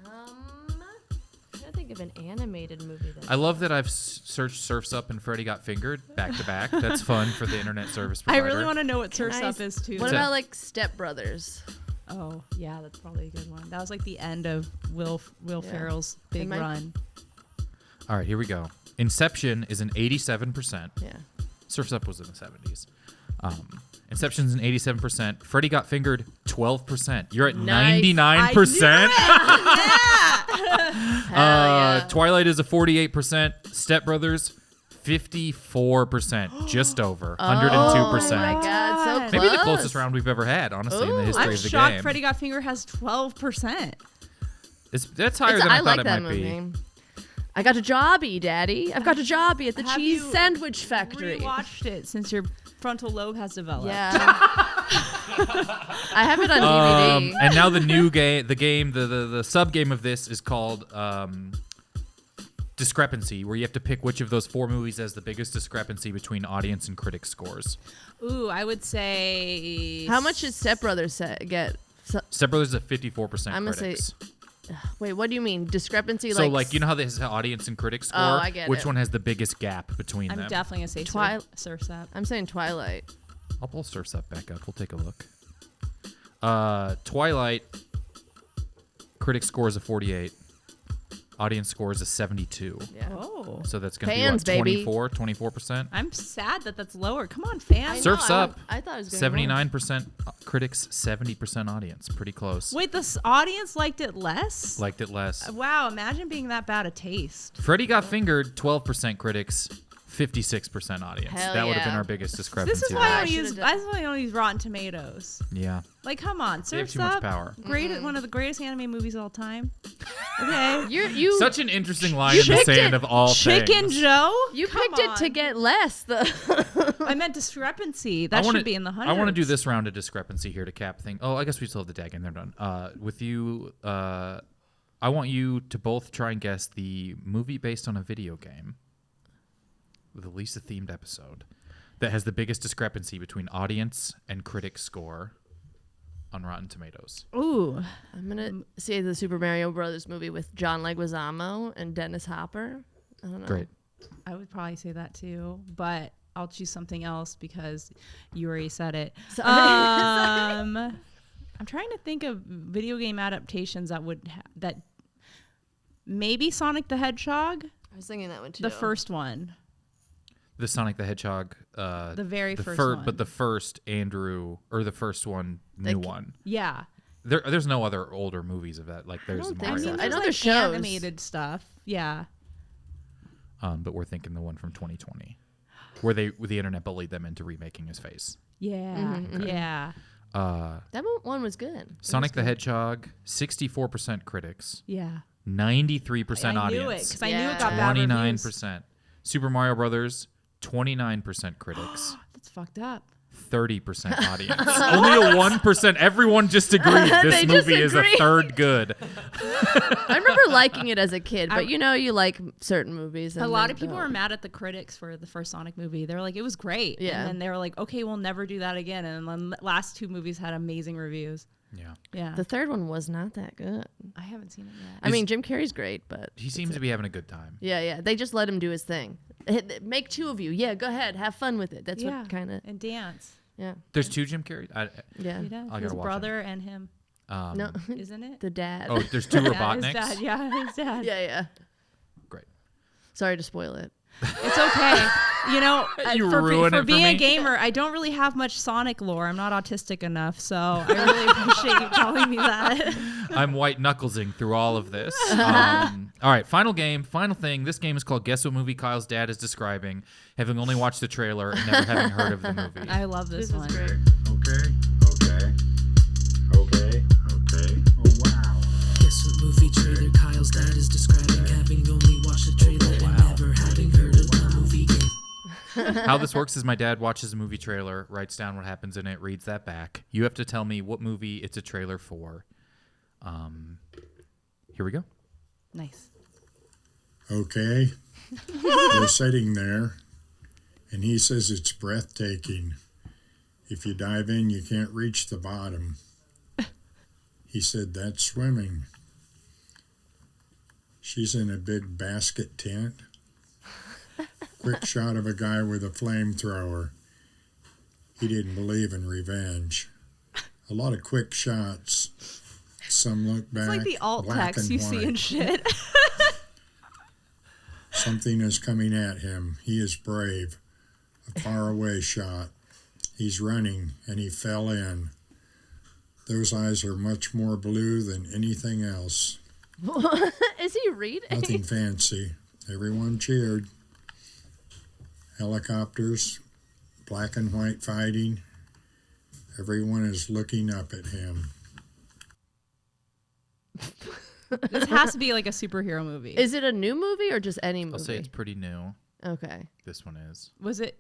Speaker 2: trying to think of an animated movie that.
Speaker 3: I love that I've searched Surf's Up and Freddie Got Fingered back to back. That's fun for the internet service
Speaker 4: I
Speaker 3: provider.
Speaker 4: really want to know what Surf's Up is, too.
Speaker 2: What
Speaker 3: What's
Speaker 2: about
Speaker 3: that?
Speaker 2: like Step Brothers?
Speaker 4: Oh, yeah, that's probably a good one. That was like the end of Will Ferrell's big
Speaker 2: might-
Speaker 4: run.
Speaker 3: All right, here we go. Inception is an 87%.
Speaker 2: Yeah.
Speaker 3: Surf's Up was in the 70s. Inception's an 87%. Freddie Got Fingered, 12%. You're at
Speaker 2: Nice.
Speaker 3: 99%.
Speaker 2: Hell yeah.
Speaker 3: Twilight is a 48%. Step Brothers, 54%. Just over. 102%.
Speaker 2: Oh my God, so close.
Speaker 3: Maybe the closest round we've ever had, honestly, in the
Speaker 2: Ooh.
Speaker 3: history
Speaker 4: I'm
Speaker 3: of the
Speaker 4: shocked
Speaker 3: game.
Speaker 4: Freddie Got Fingered has 12%.
Speaker 3: That's higher than I thought
Speaker 2: like
Speaker 3: it
Speaker 2: that
Speaker 3: might be.
Speaker 2: movie. I got a jobby, Daddy. I've got a jobby at the
Speaker 4: Have
Speaker 2: cheese
Speaker 4: you
Speaker 2: sandwich factory.
Speaker 4: Rewatched it since your frontal lobe has developed.
Speaker 2: Yeah. I have it on DVD.
Speaker 3: And now the new game, the sub game of this is called Discrepancy, where you have to pick which of those four movies has the biggest discrepancy between audience and critic scores.
Speaker 4: Ooh, I would say.
Speaker 2: How much did Step Brothers get?
Speaker 3: Step Brothers is at 54%
Speaker 2: I'm gonna say-
Speaker 3: critics.
Speaker 2: Wait, what do you mean discrepancy?
Speaker 3: So like you know how this audience and critic score?
Speaker 2: I get
Speaker 3: which
Speaker 2: it.
Speaker 3: one has the biggest gap between
Speaker 4: I'm
Speaker 3: them?
Speaker 4: definitely going to say Surf's Up.
Speaker 2: I'm saying Twilight.
Speaker 3: I'll pull Surf's Up back up. We'll take a look. Twilight, critic score is a 48. Audience score is a 72.
Speaker 2: Yeah.
Speaker 4: Oh.
Speaker 3: So that's going to be
Speaker 2: Fans,
Speaker 3: what,
Speaker 2: baby.
Speaker 3: 24%?
Speaker 4: I'm sad that that's lower. Come on, fans.
Speaker 3: Surf's Up.
Speaker 2: I thought it was gonna be more.
Speaker 3: 79% critics, 70% audience. Pretty close.
Speaker 4: Wait, the audience liked it less?
Speaker 3: Liked it less.
Speaker 4: Wow, imagine being that bad a taste.
Speaker 3: Freddie Got Fingered, 12% critics, 56% audience.
Speaker 2: Hell
Speaker 3: That would have been
Speaker 2: yeah.
Speaker 3: our biggest discrepancy.
Speaker 4: This is why I
Speaker 2: I
Speaker 4: don't
Speaker 2: should've
Speaker 4: use.
Speaker 2: done-
Speaker 4: That's why I don't use Rotten Tomatoes.
Speaker 3: Yeah.
Speaker 4: Like, come on,
Speaker 3: They have
Speaker 4: Surf's
Speaker 3: too much
Speaker 4: Up.
Speaker 3: power.
Speaker 4: Great, one of the greatest anime movies of all time. Okay.
Speaker 2: You
Speaker 3: Such an interesting line in the
Speaker 2: picked
Speaker 3: sand
Speaker 2: it.
Speaker 3: of all
Speaker 4: Chicken
Speaker 3: things.
Speaker 4: Joe.
Speaker 2: you
Speaker 4: Come
Speaker 2: picked it to
Speaker 4: on.
Speaker 2: get less.
Speaker 4: I meant discrepancy. That
Speaker 3: wanna-
Speaker 4: should be in the hundreds.
Speaker 3: I want to do this round of discrepancy here to cap thing. Oh, I guess we still have the tag and they're done. With you, I want you to both try and guess the movie based on a video game with a Lisa themed episode that has the biggest discrepancy between audience and critic score on Rotten Tomatoes.
Speaker 4: Ooh.
Speaker 2: I'm gonna say the Super Mario Brothers movie with John Leguizamo and Dennis Hopper. I don't know.
Speaker 3: Great.
Speaker 4: I would probably say that too, but I'll choose something else because you already said it.
Speaker 2: Sorry.
Speaker 4: I'm trying to think of video game adaptations that would that maybe Sonic the Hedgehog,
Speaker 2: I was thinking that one too.
Speaker 4: the first one.
Speaker 3: The Sonic the Hedgehog.
Speaker 4: The very first one.
Speaker 3: But the first Andrew, or the first one, new one.
Speaker 4: Yeah.
Speaker 3: There's no other older movies of that. Like there's
Speaker 2: don't think
Speaker 3: Mario.
Speaker 2: so. I
Speaker 4: There's
Speaker 2: know
Speaker 4: like
Speaker 2: there's shows.
Speaker 4: animated stuff. Yeah.
Speaker 3: But we're thinking the one from 2020, where the internet bullied them into remaking his face.
Speaker 4: Yeah. Yeah.
Speaker 2: That one was good.
Speaker 3: Sonic the Hedgehog, 64% critics,
Speaker 4: Yeah.
Speaker 3: 93%
Speaker 4: I knew it
Speaker 3: audience,
Speaker 4: because I knew it
Speaker 2: Yeah.
Speaker 4: got bad reviews.
Speaker 3: 29%. Super Mario Brothers, 29% critics,
Speaker 4: That's fucked up.
Speaker 3: 30% audience. Only a 1%. Everyone just agreed this movie is a third good.
Speaker 2: I remember liking it as a kid, but you like certain movies. And
Speaker 4: a lot of people were mad at the critics for the first Sonic movie. They were like, it was great.
Speaker 2: Yeah.
Speaker 4: And then they were like, okay, we'll never do that again. And then the last 2 movies had amazing reviews.
Speaker 3: Yeah.
Speaker 4: Yeah.
Speaker 2: The third one was not that good.
Speaker 4: I haven't seen it yet.
Speaker 2: I mean, Jim Carrey's great, but
Speaker 3: he seems to be having a good time.
Speaker 2: Yeah. They just let him do his thing. Make 2 of you. Yeah, go ahead. Have fun with it. That's what kind of.
Speaker 4: And dance.
Speaker 2: Yeah.
Speaker 3: There's 2 Jim Carrey?
Speaker 2: Yeah.
Speaker 4: He does.
Speaker 3: I gotta
Speaker 4: His
Speaker 3: watch
Speaker 4: brother and him.
Speaker 2: No.
Speaker 4: Isn't it?
Speaker 2: The dad.
Speaker 3: Oh, there's 2 Robotniks?
Speaker 4: His dad. Yeah, his dad.
Speaker 2: Yeah.
Speaker 3: Great.
Speaker 2: Sorry to spoil it.
Speaker 4: It's okay.
Speaker 3: You ruin it
Speaker 4: for
Speaker 3: for
Speaker 4: being
Speaker 3: me?
Speaker 4: a gamer, I don't really have much Sonic lore. I'm not autistic enough, so I really appreciate you telling me that.
Speaker 3: I'm white knucklesing through all of this. All right, final game, final thing. This game is called Guess What Movie Kyle's Dad is Describing, having only watched the trailer and never having heard of the movie.
Speaker 4: I love this one.
Speaker 2: Is great.
Speaker 5: Okay. Oh, wow.
Speaker 6: Guess what movie trailer Kyle's dad is describing, having only watched the trailer and never having heard of the movie game.
Speaker 3: How this works is my dad watches a movie trailer, writes down what happens in it, reads that back. You have to tell me what movie it's a trailer for. Here we go.
Speaker 4: Nice.
Speaker 5: Okay. They're sitting there, and he says it's breathtaking. If you dive in, you can't reach the bottom. He said, that's swimming. She's in a big basket tent. Quick shot of a guy with a flamethrower. He didn't believe in revenge. A lot of quick shots. Some look back.
Speaker 4: It's like the alt
Speaker 5: black
Speaker 4: text
Speaker 5: and
Speaker 4: you see in
Speaker 5: white.
Speaker 4: shit.
Speaker 5: Something is coming at him. He is brave. A faraway shot. He's running, and he fell in. Those eyes are much more blue than anything else.
Speaker 2: Is he reading?
Speaker 5: Nothing fancy. Everyone cheered. Helicopters, black and white fighting. Everyone is looking up at him.
Speaker 4: This has to be like a superhero movie.
Speaker 2: Is it a new movie or just any movie?
Speaker 3: I'll say it's pretty new.
Speaker 2: Okay.
Speaker 3: This one is.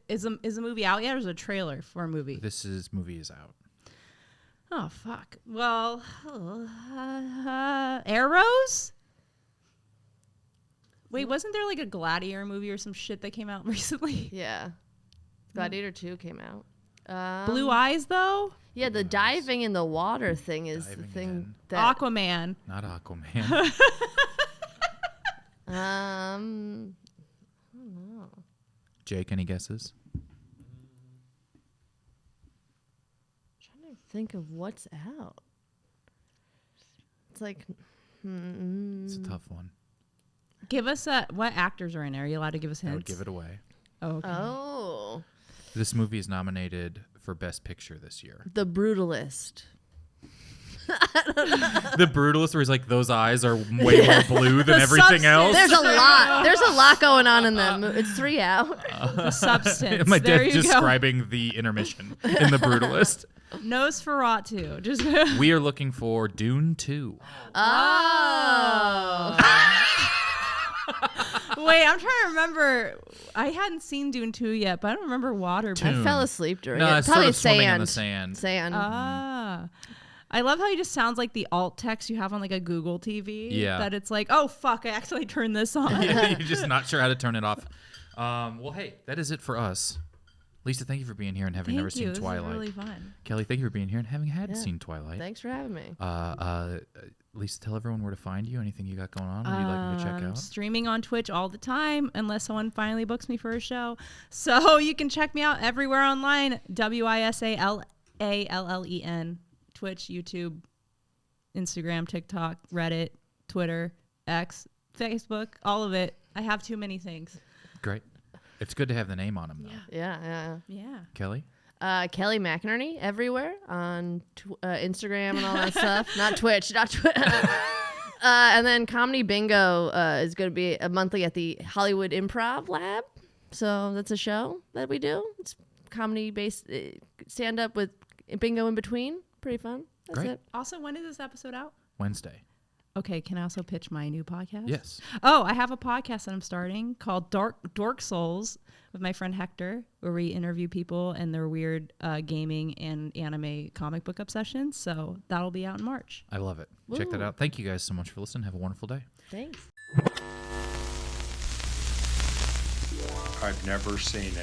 Speaker 4: Is the movie out yet, or is it a trailer for a movie?
Speaker 3: Movie is out.
Speaker 4: Oh fuck. Well, Arrows. Wait, wasn't there like a Gladiator movie or some shit that came out recently?
Speaker 2: Yeah. Gladiator 2 came out.
Speaker 4: Blue Eyes though.
Speaker 2: Yeah, the diving in the water thing is the
Speaker 3: Diving
Speaker 2: thing
Speaker 3: in.
Speaker 2: that
Speaker 4: Aquaman.
Speaker 3: Not Aquaman.
Speaker 2: I don't know.
Speaker 3: Jake, any guesses?
Speaker 2: Trying to think of what's out. It's like
Speaker 3: It's a tough one.
Speaker 4: Give us what actors are in there? Are you allowed to give us hints?
Speaker 3: I would give it away.
Speaker 4: Oh, okay.
Speaker 2: oh,
Speaker 3: This movie is nominated for Best Picture this year.
Speaker 2: The Brutalist.
Speaker 3: The Brutalist, where he's like, those eyes are way more blue than everything else.
Speaker 2: There's a lot. There's a lot going on in that movie. It's 3 out.
Speaker 4: The Substance.
Speaker 3: My
Speaker 4: there
Speaker 3: dad's
Speaker 4: you go.
Speaker 3: describing the intermission in The Brutalist.
Speaker 4: Nosferatu. Just
Speaker 3: We are looking for Dune 2.
Speaker 2: Oh.
Speaker 4: Wait, I'm trying to remember. I hadn't seen Dune 2 yet, but I don't remember water.
Speaker 3: Tune.
Speaker 2: I fell asleep during
Speaker 3: No,
Speaker 2: it.
Speaker 3: it's
Speaker 2: Probably
Speaker 3: sort of swimming
Speaker 2: sand.
Speaker 3: in the sand.
Speaker 2: Sand.
Speaker 4: Ah. I love how he just sounds like the alt text you have on like a Google TV.
Speaker 3: Yeah.
Speaker 4: That it's like, oh fuck, I accidentally turned this on.
Speaker 3: Yeah, you're just not sure how to turn it off. Well, hey, that is it for us. Lisa, thank you for being here and having
Speaker 4: Thank
Speaker 3: never
Speaker 4: you.
Speaker 3: seen
Speaker 4: This
Speaker 3: Twilight.
Speaker 4: is really fun.
Speaker 3: Kelly, thank you for being here and having had
Speaker 2: Yeah.
Speaker 3: seen Twilight.
Speaker 2: Thanks for having me.
Speaker 3: Lisa, tell everyone where to find you. Anything you got going on that you'd like me to check out?
Speaker 4: Streaming on Twitch all the time, unless someone finally books me for a show. So you can check me out everywhere online. WISALALLEN. Twitch, YouTube, Instagram, TikTok, Reddit, Twitter, X, Facebook, all of it. I have too many things.
Speaker 3: Great. It's good to have the name on them, though.
Speaker 2: Yeah.
Speaker 4: Yeah.
Speaker 3: Kelly?
Speaker 2: Kelly McInerney everywhere on Instagram and all that stuff. Not Twitch. And then Comedy Bingo is going to be a monthly at the Hollywood Improv Lab. So that's a show that we do. It's comedy-based stand-up with bingo in between. Pretty fun. That's
Speaker 3: Great.
Speaker 2: it.
Speaker 4: Also, when is this episode out?
Speaker 3: Wednesday.
Speaker 4: Okay, can I also pitch my new podcast?
Speaker 3: Yes.
Speaker 4: Oh, I have a podcast that I'm starting called Dork Souls with my friend Hector, where we interview people and their weird gaming and anime comic book obsessions. So that'll be out in March.
Speaker 3: I love it. Check that out. Thank you guys so much for listening. Have a wonderful day.
Speaker 2: Thanks.
Speaker 5: I've never seen it.